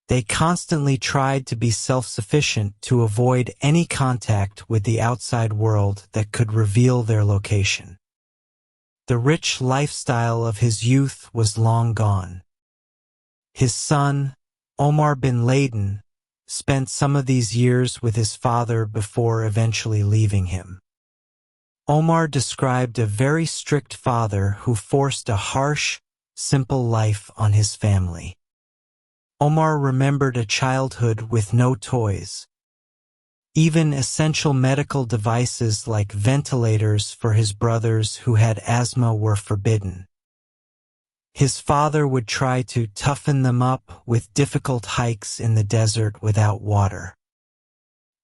[SPEAKER 2] They constantly tried to be self-sufficient to avoid any contact with the outside world that could reveal their location. The rich lifestyle of his youth was long gone. His son, Omar bin Laden, spent some of these years with his father before eventually leaving him. Omar described a very strict father who forced a harsh, simple life on his family. Omar remembered a childhood with no toys. Even essential medical devices like ventilators for his brothers who had asthma were forbidden. His father would try to toughen them up with difficult hikes in the desert without water.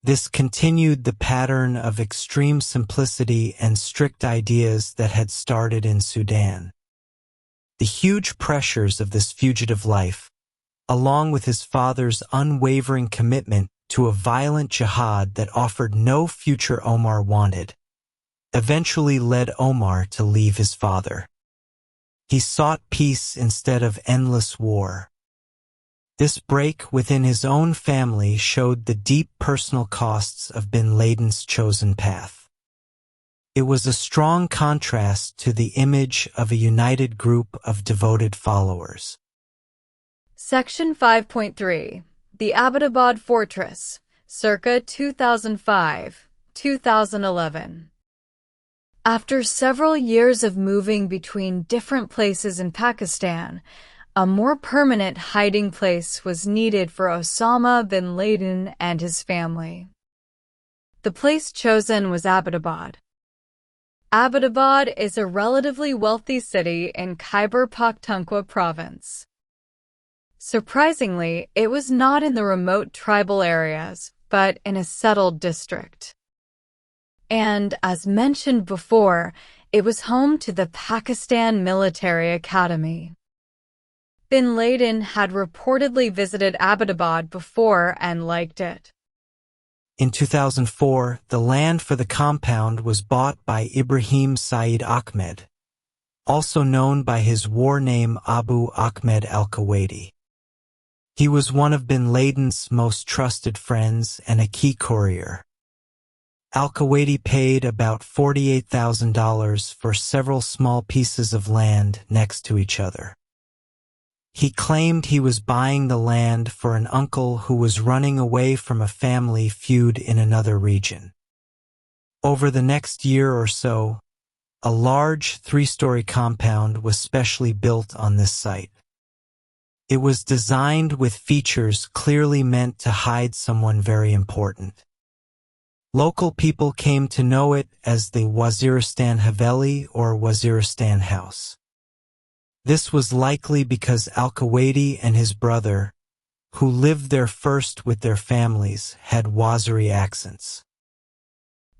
[SPEAKER 2] This continued the pattern of extreme simplicity and strict ideas that had started in Sudan. The huge pressures of this fugitive life, along with his father's unwavering commitment to a violent jihad that offered no future Omar wanted, eventually led Omar to leave his father. He sought peace instead of endless war. This break within his own family showed the deep personal costs of bin Laden's chosen path. It was a strong contrast to the image of a united group of devoted followers.
[SPEAKER 1] Section 5.3. The Abbottabad Fortress, circa 2005-2011. After several years of moving between different places in Pakistan, a more permanent hiding place was needed for Osama bin Laden and his family. The place chosen was Abbottabad. Abbottabad is a relatively wealthy city in Khyber Pakhtunkhwa province. Surprisingly, it was not in the remote tribal areas, but in a settled district. And, as mentioned before, it was home to the Pakistan Military Academy. Bin Laden had reportedly visited Abbottabad before and liked it.
[SPEAKER 2] In 2004, the land for the compound was bought by Ibrahim Saeed Ahmed, also known by his war name Abu Ahmed al-Kuwaiti. He was one of bin Laden's most trusted friends and a key courier. Al-Kuwaiti paid about $48,000 for several small pieces of land next to each other. He claimed he was buying the land for an uncle who was running away from a family feud in another region. Over the next year or so, a large 3-story compound was specially built on this site. It was designed with features clearly meant to hide someone very important. Local people came to know it as the Waziristan Haveli or Waziristan House. This was likely because al-Kuwaiti and his brother, who lived there first with their families, had Waziri accents.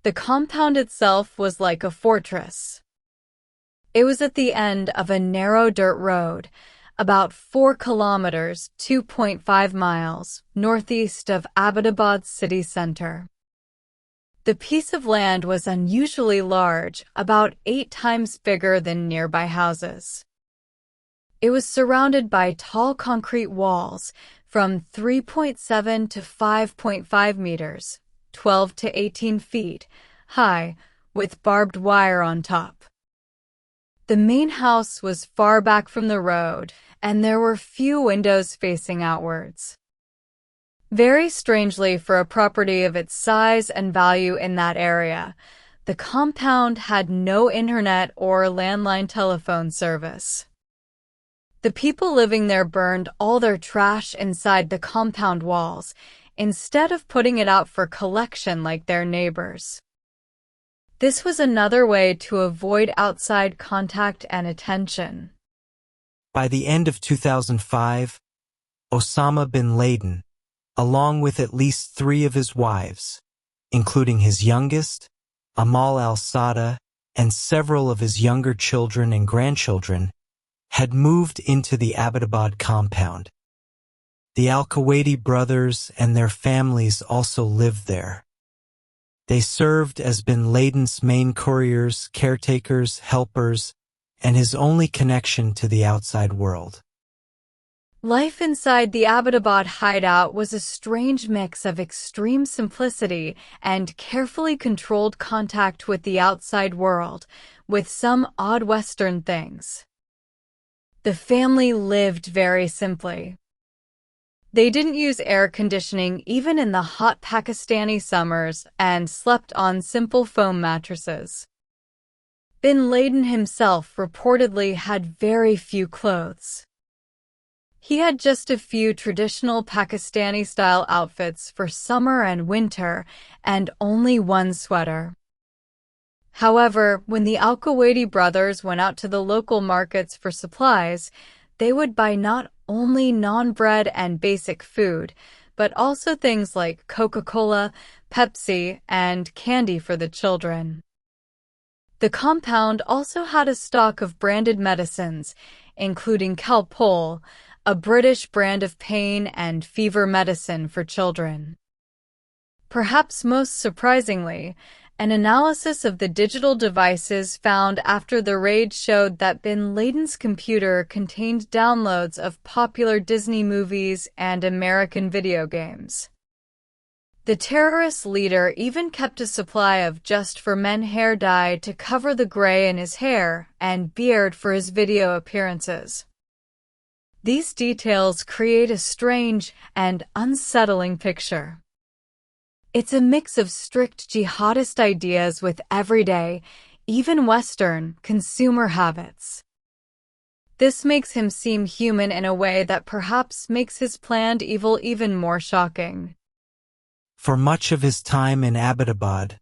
[SPEAKER 1] The compound itself was like a fortress. It was at the end of a narrow dirt road, about 4 kilometers, 2.5 miles, northeast of Abbottabad city center. The piece of land was unusually large, about 8 times bigger than nearby houses. It was surrounded by tall concrete walls from 3.7 to 5.5 meters, 12 to 18 feet, high, with barbed wire on top. The main house was far back from the road, and there were few windows facing outwards. Very strangely for a property of its size and value in that area, the compound had no internet or landline telephone service. The people living there burned all their trash inside the compound walls, instead of putting it out for collection like their neighbors. This was another way to avoid outside contact and attention.
[SPEAKER 2] By the end of 2005, Osama bin Laden, along with at least 3 of his wives, including his youngest, Amal al-Sada, and several of his younger children and grandchildren, had moved into the Abbottabad compound. The al-Kuwaiti brothers and their families also lived there. They served as bin Laden's main couriers, caretakers, helpers, and his only connection to the outside world.
[SPEAKER 1] Life inside the Abbottabad hideout was a strange mix of extreme simplicity and carefully controlled contact with the outside world, with some odd Western things. The family lived very simply. They didn't use air conditioning even in the hot Pakistani summers and slept on simple foam mattresses. Bin Laden himself reportedly had very few clothes. He had just a few traditional Pakistani-style outfits for summer and winter, and only one sweater. However, when the al-Kuwaiti brothers went out to the local markets for supplies, they would buy not only non-bread and basic food, but also things like Coca-Cola, Pepsi, and candy for the children. The compound also had a stock of branded medicines, including Calpol, a British brand of pain and fever medicine for children. Perhaps most surprisingly, an analysis of the digital devices found after the raid showed that bin Laden's computer contained downloads of popular Disney movies and American video games. The terrorist leader even kept a supply of Just for Men hair dye to cover the gray in his hair and beard for his video appearances. These details create a strange and unsettling picture. It's a mix of strict jihadist ideas with everyday, even Western, consumer habits. This makes him seem human in a way that perhaps makes his planned evil even more shocking.
[SPEAKER 2] For much of his time in Abbottabad,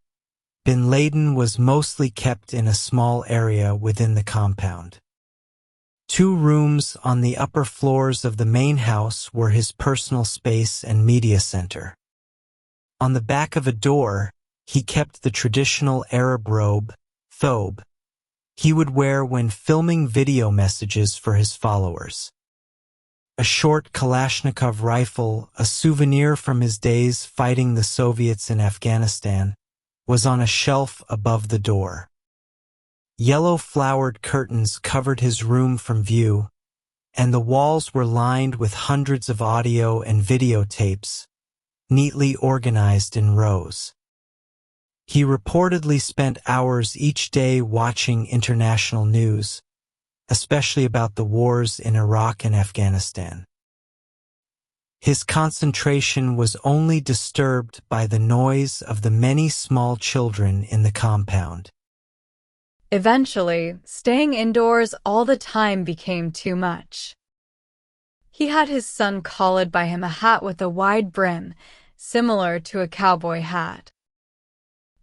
[SPEAKER 2] bin Laden was mostly kept in a small area within the compound. 2 rooms on the upper floors of the main house were his personal space and media center. On the back of a door, he kept the traditional Arab robe, thobe, he would wear when filming video messages for his followers. A short Kalashnikov rifle, a souvenir from his days fighting the Soviets in Afghanistan, was on a shelf above the door. Yellow flowered curtains covered his room from view, and the walls were lined with hundreds of audio and videotapes, neatly organized in rows. He reportedly spent hours each day watching international news, especially about the wars in Iraq and Afghanistan. His concentration was only disturbed by the noise of the many small children in the compound.
[SPEAKER 1] Eventually, staying indoors all the time became too much. He had his son Khalid buy him a hat with a wide brim, similar to a cowboy hat.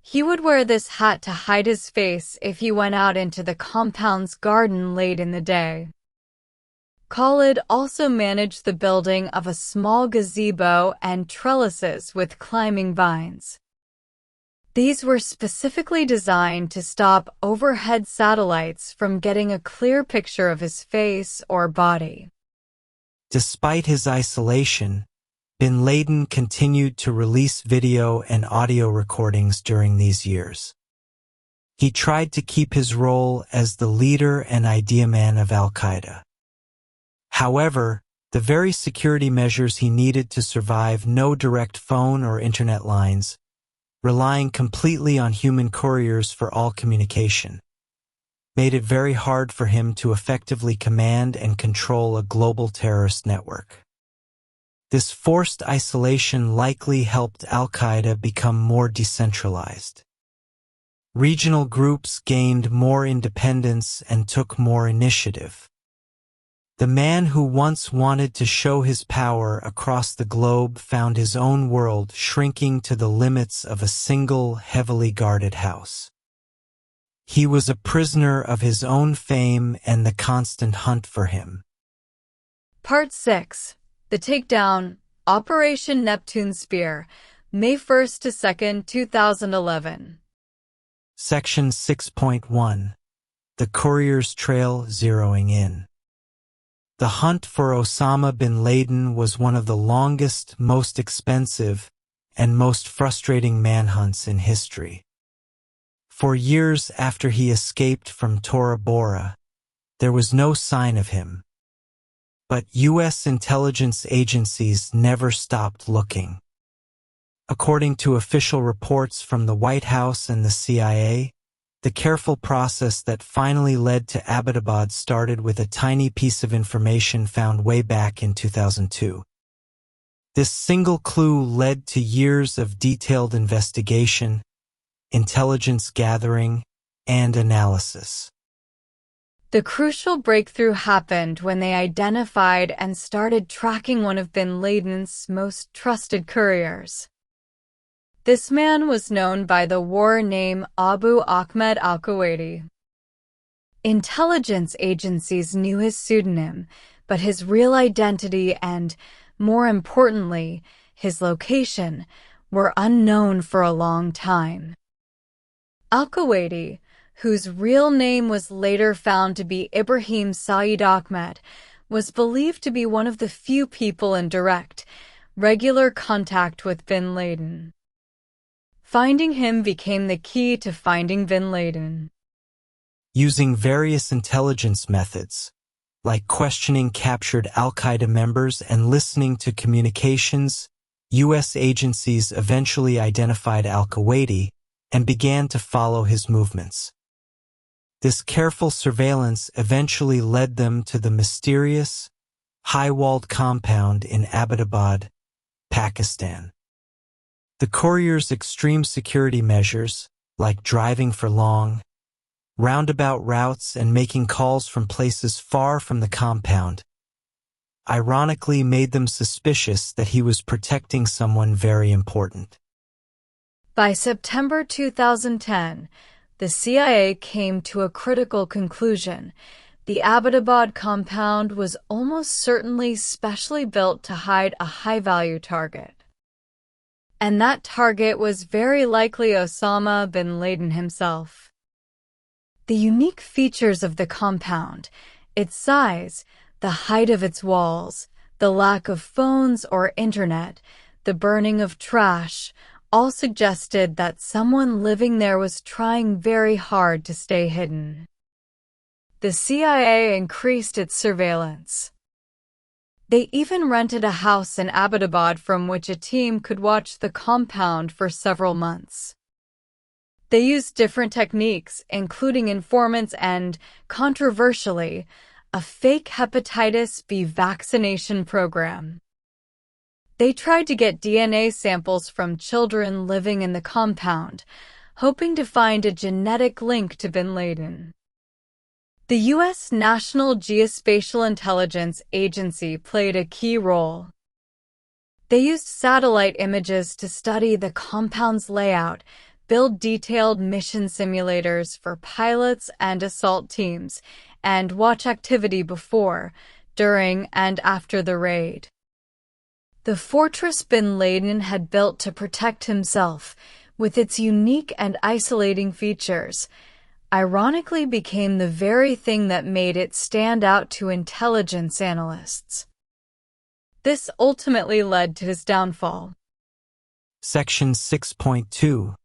[SPEAKER 1] He would wear this hat to hide his face if he went out into the compound's garden late in the day. Khalid also managed the building of a small gazebo and trellises with climbing vines. These were specifically designed to stop overhead satellites from getting a clear picture of his face or body.
[SPEAKER 2] Despite his isolation, bin Laden continued to release video and audio recordings during these years. He tried to keep his role as the leader and idea man of al-Qaeda. However, the very security measures he needed to survive, no direct phone or internet lines, relying completely on human couriers for all communication, made it very hard for him to effectively command and control a global terrorist network. This forced isolation likely helped al-Qaeda become more decentralized. Regional groups gained more independence and took more initiative. The man who once wanted to show his power across the globe found his own world shrinking to the limits of a single, heavily guarded house. He was a prisoner of his own fame and the constant hunt for him.
[SPEAKER 1] Part 6. The Takedown, Operation Neptune Spear, May 1st to 2nd, 2011.
[SPEAKER 2] Section 6.1. The Courier's Trail Zeroing In. The hunt for Osama bin Laden was one of the longest, most expensive, and most frustrating manhunts in history. For years after he escaped from Tora Bora, there was no sign of him. But U.S. intelligence agencies never stopped looking. According to official reports from the White House and the CIA, the careful process that finally led to Abbottabad started with a tiny piece of information found way back in 2002. This single clue led to years of detailed investigation, intelligence gathering, and analysis.
[SPEAKER 1] The crucial breakthrough happened when they identified and started tracking one of bin Laden's most trusted couriers. This man was known by the war name Abu Ahmed al-Kuwaiti. Intelligence agencies knew his pseudonym, but his real identity and, more importantly, his location, were unknown for a long time. Al-Kuwaiti, whose real name was later found to be Ibrahim Saeed Ahmed, was believed to be one of the few people in direct, regular contact with bin Laden. Finding him became the key to finding bin Laden.
[SPEAKER 2] Using various intelligence methods, like questioning captured al-Qaeda members and listening to communications, U.S. agencies eventually identified al-Kuwaiti and began to follow his movements. This careful surveillance eventually led them to the mysterious, high-walled compound in Abbottabad, Pakistan. The courier's extreme security measures, like driving for long, roundabout routes and making calls from places far from the compound, ironically made them suspicious that he was protecting someone very important.
[SPEAKER 1] By September 2010, the CIA came to a critical conclusion. The Abbottabad compound was almost certainly specially built to hide a high-value target. And that target was very likely Osama bin Laden himself. The unique features of the compound, its size, the height of its walls, the lack of phones or internet, the burning of trash, all suggested that someone living there was trying very hard to stay hidden. The CIA increased its surveillance. They even rented a house in Abbottabad from which a team could watch the compound for several months. They used different techniques, including informants and, controversially, a fake hepatitis B vaccination program. They tried to get DNA samples from children living in the compound, hoping to find a genetic link to bin Laden. The U.S. National Geospatial Intelligence Agency played a key role. They used satellite images to study the compound's layout, build detailed mission simulators for pilots and assault teams, and watch activity before, during and after the raid. The fortress bin Laden had built to protect himself, with its unique and isolating features, ironically became the very thing that made it stand out to intelligence analysts. This ultimately led to his downfall.
[SPEAKER 2] Section 6.2.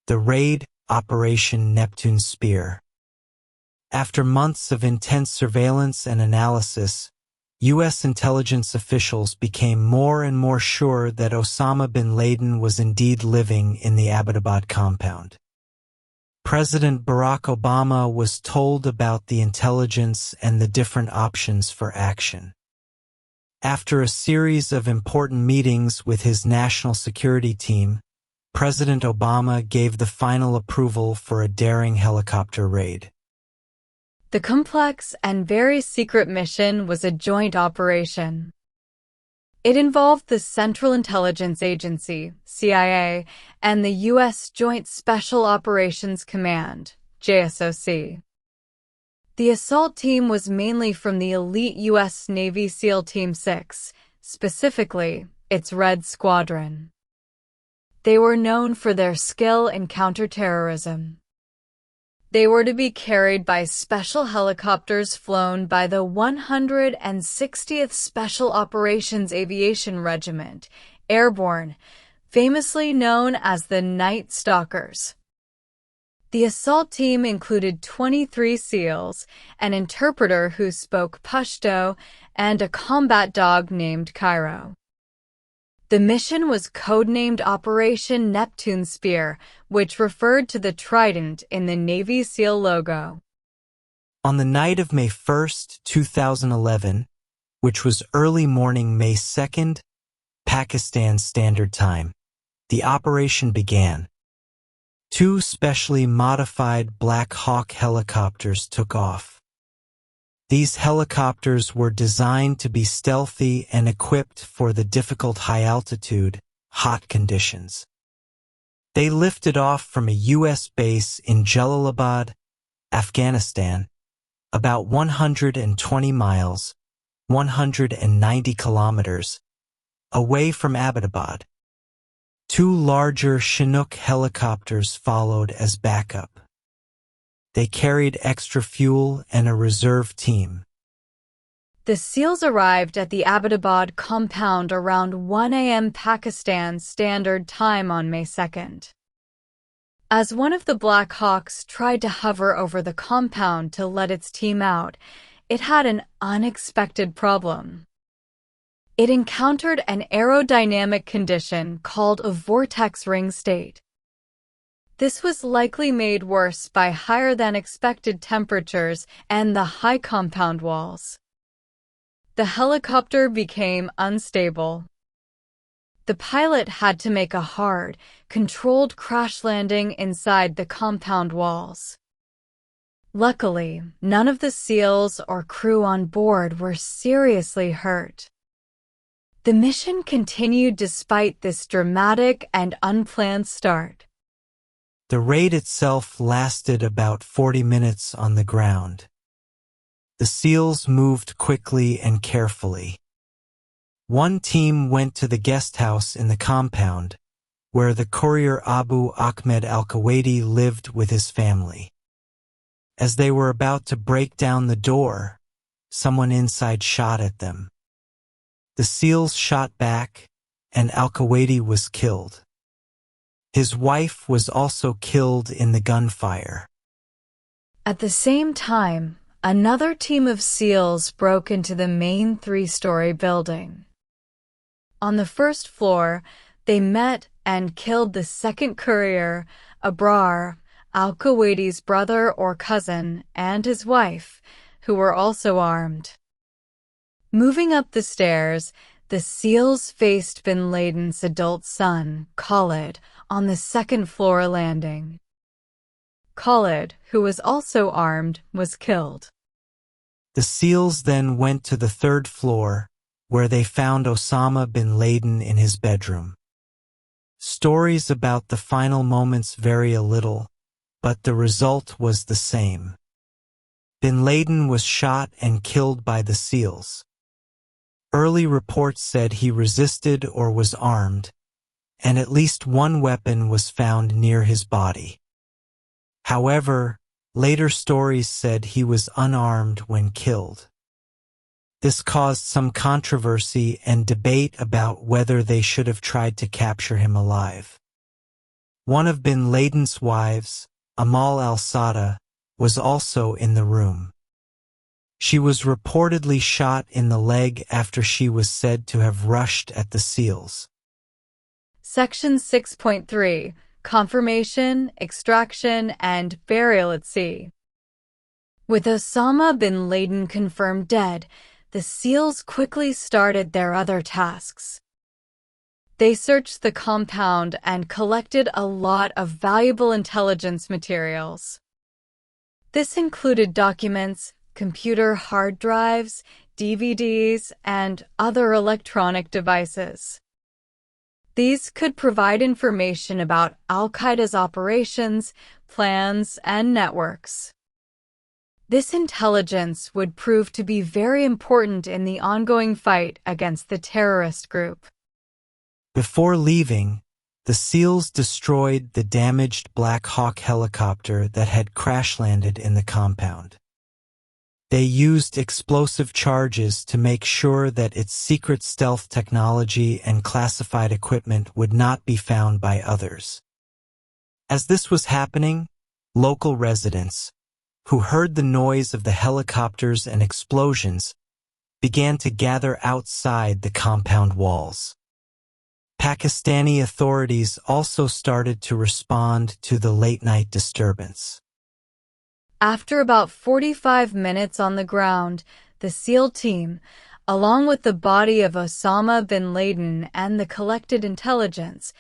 [SPEAKER 2] The Raid, Operation Neptune Spear. After months of intense surveillance and analysis, U.S. intelligence officials became more and more sure that Osama bin Laden was indeed living in the Abbottabad compound. President Barack Obama was told about the intelligence and the different options for action. After a series of important meetings with his national security team, President Obama gave the final approval for a daring helicopter raid.
[SPEAKER 1] The complex and very secret mission was a joint operation. It involved the Central Intelligence Agency, CIA, and the U.S. Joint Special Operations Command, JSOC. The assault team was mainly from the elite U.S. Navy SEAL Team 6, specifically, its Red Squadron. They were known for their skill in counterterrorism. They were to be carried by special helicopters flown by the 160th Special Operations Aviation Regiment, Airborne, famously known as the Night Stalkers. The assault team included 23 SEALs, an interpreter who spoke Pashto, and a combat dog named Cairo. The mission was codenamed Operation Neptune Spear, which referred to the trident in the Navy SEAL logo.
[SPEAKER 2] On the night of May 1, 2011, which was early morning May 2nd, Pakistan Standard Time, the operation began. 2 specially modified Black Hawk helicopters took off. These helicopters were designed to be stealthy and equipped for the difficult high-altitude, hot conditions. They lifted off from a U.S. base in Jalalabad, Afghanistan, about 120 miles, 190 kilometers, away from Abbottabad. 2 larger Chinook helicopters followed as backup. They carried extra fuel and a reserve team.
[SPEAKER 1] The SEALs arrived at the Abbottabad compound around 1 a.m. Pakistan Standard Time on May 2nd. As one of the Black Hawks tried to hover over the compound to let its team out, it had an unexpected problem. It encountered an aerodynamic condition called a vortex ring state. This was likely made worse by higher-than-expected temperatures and the high compound walls. The helicopter became unstable. The pilot had to make a hard, controlled crash landing inside the compound walls. Luckily, none of the SEALs or crew on board were seriously hurt. The mission continued despite this dramatic and unplanned start.
[SPEAKER 2] The raid itself lasted about 40 minutes on the ground. The SEALs moved quickly and carefully. One team went to the guest house in the compound, where the courier Abu Ahmed al-Kuwaiti lived with his family. As they were about to break down the door, someone inside shot at them. The SEALs shot back, and al-Kuwaiti was killed. His wife was also killed in the gunfire.
[SPEAKER 1] At the same time, another team of SEALs broke into the main 3-story building. On the first floor, they met and killed the second courier, Abrar, al-Kuwaiti's brother or cousin, and his wife, who were also armed. Moving up the stairs, the SEALs faced bin Laden's adult son, Khalid, on the second-floor landing. Khalid, who was also armed, was killed.
[SPEAKER 2] The SEALs then went to the 3rd floor, where they found Osama bin Laden in his bedroom. Stories about the final moments vary a little, but the result was the same. Bin Laden was shot and killed by the SEALs. Early reports said he resisted or was armed, and at least one weapon was found near his body. However, later stories said he was unarmed when killed. This caused some controversy and debate about whether they should have tried to capture him alive. One of Bin Laden's wives, Amal al-Sada, was also in the room. She was reportedly shot in the leg after she was said to have rushed at the SEALs.
[SPEAKER 1] Section 6.3 Confirmation, Extraction, and Burial at Sea. With Osama bin Laden confirmed dead, the SEALs quickly started their other tasks. They searched the compound and collected a lot of valuable intelligence materials. This included documents, computer hard drives, DVDs, and other electronic devices. These could provide information about al-Qaeda's operations, plans, and networks. This intelligence would prove to be very important in the ongoing fight against the terrorist group.
[SPEAKER 2] Before leaving, the SEALs destroyed the damaged Black Hawk helicopter that had crash-landed in the compound. They used explosive charges to make sure that its secret stealth technology and classified equipment would not be found by others. As this was happening, local residents, who heard the noise of the helicopters and explosions, began to gather outside the compound walls. Pakistani authorities also started to respond to the late-night disturbance.
[SPEAKER 1] After about 45 minutes on the ground, the SEAL team, along with the body of Osama bin Laden and the collected intelligence,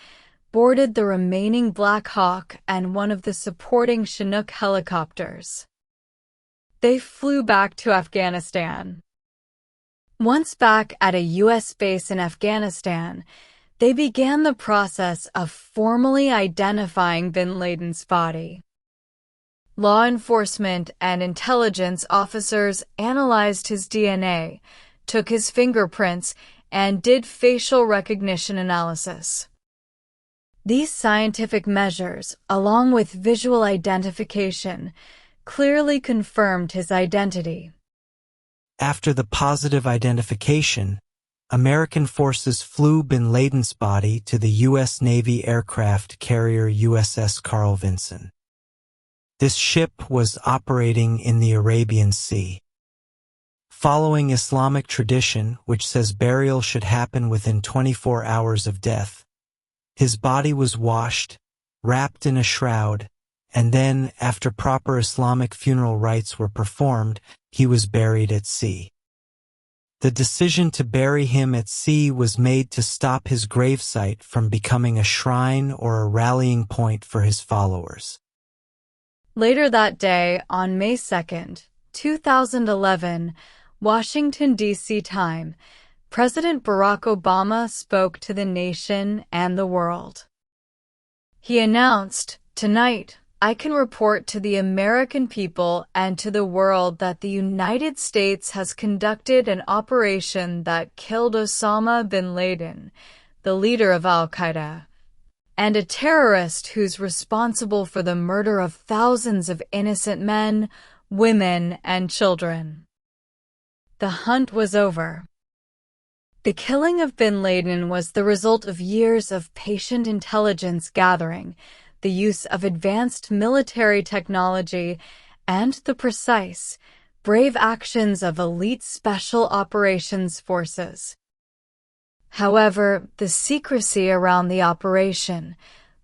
[SPEAKER 1] boarded the remaining Black Hawk and one of the supporting Chinook helicopters. They flew back to Afghanistan. Once back at a U.S. base in Afghanistan, they began the process of formally identifying bin Laden's body. Law enforcement and intelligence officers analyzed his DNA, took his fingerprints, and did facial recognition analysis. These scientific measures, along with visual identification, clearly confirmed his identity.
[SPEAKER 2] After the positive identification, American forces flew bin Laden's body to the U.S. Navy aircraft carrier USS Carl Vinson. This ship was operating in the Arabian Sea. Following Islamic tradition, which says burial should happen within 24 hours of death, his body was washed, wrapped in a shroud, and then, after proper Islamic funeral rites were performed, he was buried at sea. The decision to bury him at sea was made to stop his gravesite from becoming a shrine or a rallying point for his followers.
[SPEAKER 1] Later that day, on May 2, 2011, Washington, D.C. time, President Barack Obama spoke to the nation and the world. He announced, "Tonight, I can report to the American people and to the world that the United States has conducted an operation that killed Osama bin Laden, the leader of al-Qaeda, and a terrorist who's responsible for the murder of thousands of innocent men, women, and children." The hunt was over. The killing of bin Laden was the result of years of patient intelligence gathering, the use of advanced military technology, and the precise, brave actions of elite special operations forces. However, the secrecy around the operation,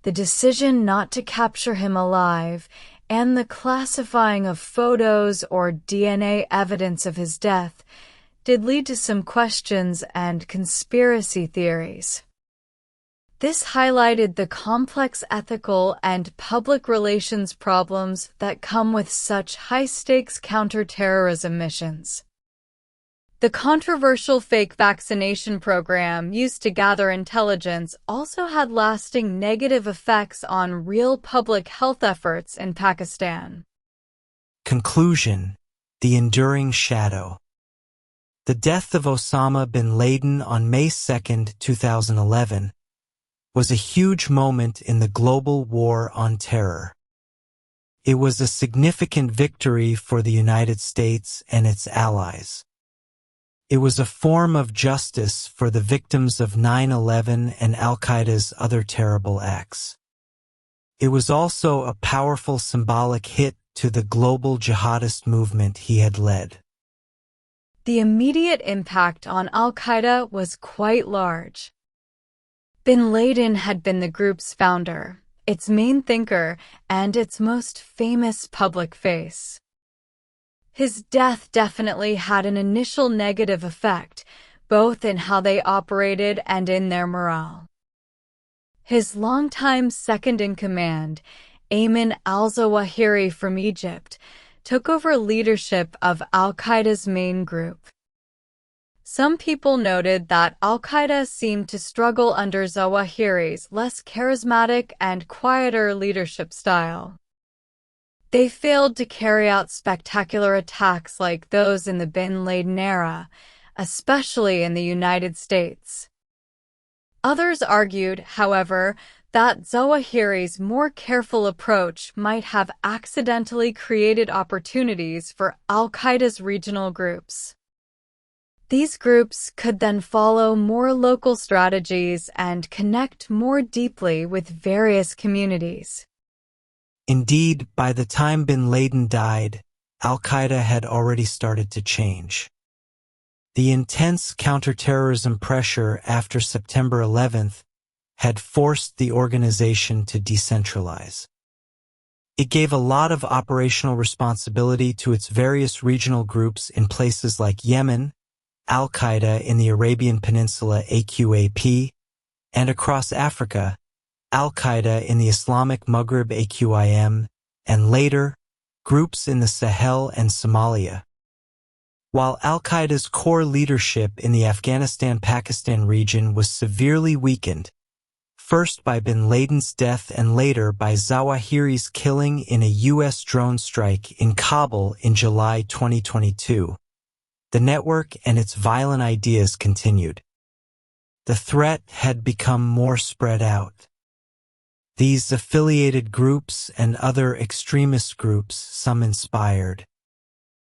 [SPEAKER 1] the decision not to capture him alive, and the classifying of photos or DNA evidence of his death did lead to some questions and conspiracy theories. This highlighted the complex ethical and public relations problems that come with such high-stakes counterterrorism missions. The controversial fake vaccination program used to gather intelligence also had lasting negative effects on real public health efforts in Pakistan.
[SPEAKER 2] Conclusion: The enduring shadow. The death of Osama bin Laden on May 2, 2011, was a huge moment in the global war on terror. It was a significant victory for the United States and its allies. It was a form of justice for the victims of 9/11 and al-Qaeda's other terrible acts. It was also a powerful symbolic hit to the global jihadist movement he had led.
[SPEAKER 1] The immediate impact on al-Qaeda was quite large. Bin Laden had been the group's founder, its main thinker, and its most famous public face. His death definitely had an initial negative effect, both in how they operated and in their morale. His longtime second-in-command, Ayman al-Zawahiri from Egypt, took over leadership of al-Qaeda's main group. Some people noted that al-Qaeda seemed to struggle under Zawahiri's less charismatic and quieter leadership style. They failed to carry out spectacular attacks like those in the Bin Laden era, especially in the United States. Others argued, however, that Zawahiri's more careful approach might have accidentally created opportunities for al-Qaeda's regional groups. These groups could then follow more local strategies and connect more deeply with various communities.
[SPEAKER 2] Indeed, by the time bin Laden died, al-Qaeda had already started to change. The intense counterterrorism pressure after September 11th had forced the organization to decentralize. It gave a lot of operational responsibility to its various regional groups in places like Yemen, al-Qaeda in the Arabian Peninsula AQAP, and across Africa, al-Qaeda in the Islamic Maghreb AQIM, and later, groups in the Sahel and Somalia. While al-Qaeda's core leadership in the Afghanistan-Pakistan region was severely weakened, first by bin Laden's death and later by Zawahiri's killing in a U.S. drone strike in Kabul in July 2022, the network and its violent ideas continued. The threat had become more spread out. These affiliated groups and other extremist groups, some inspired,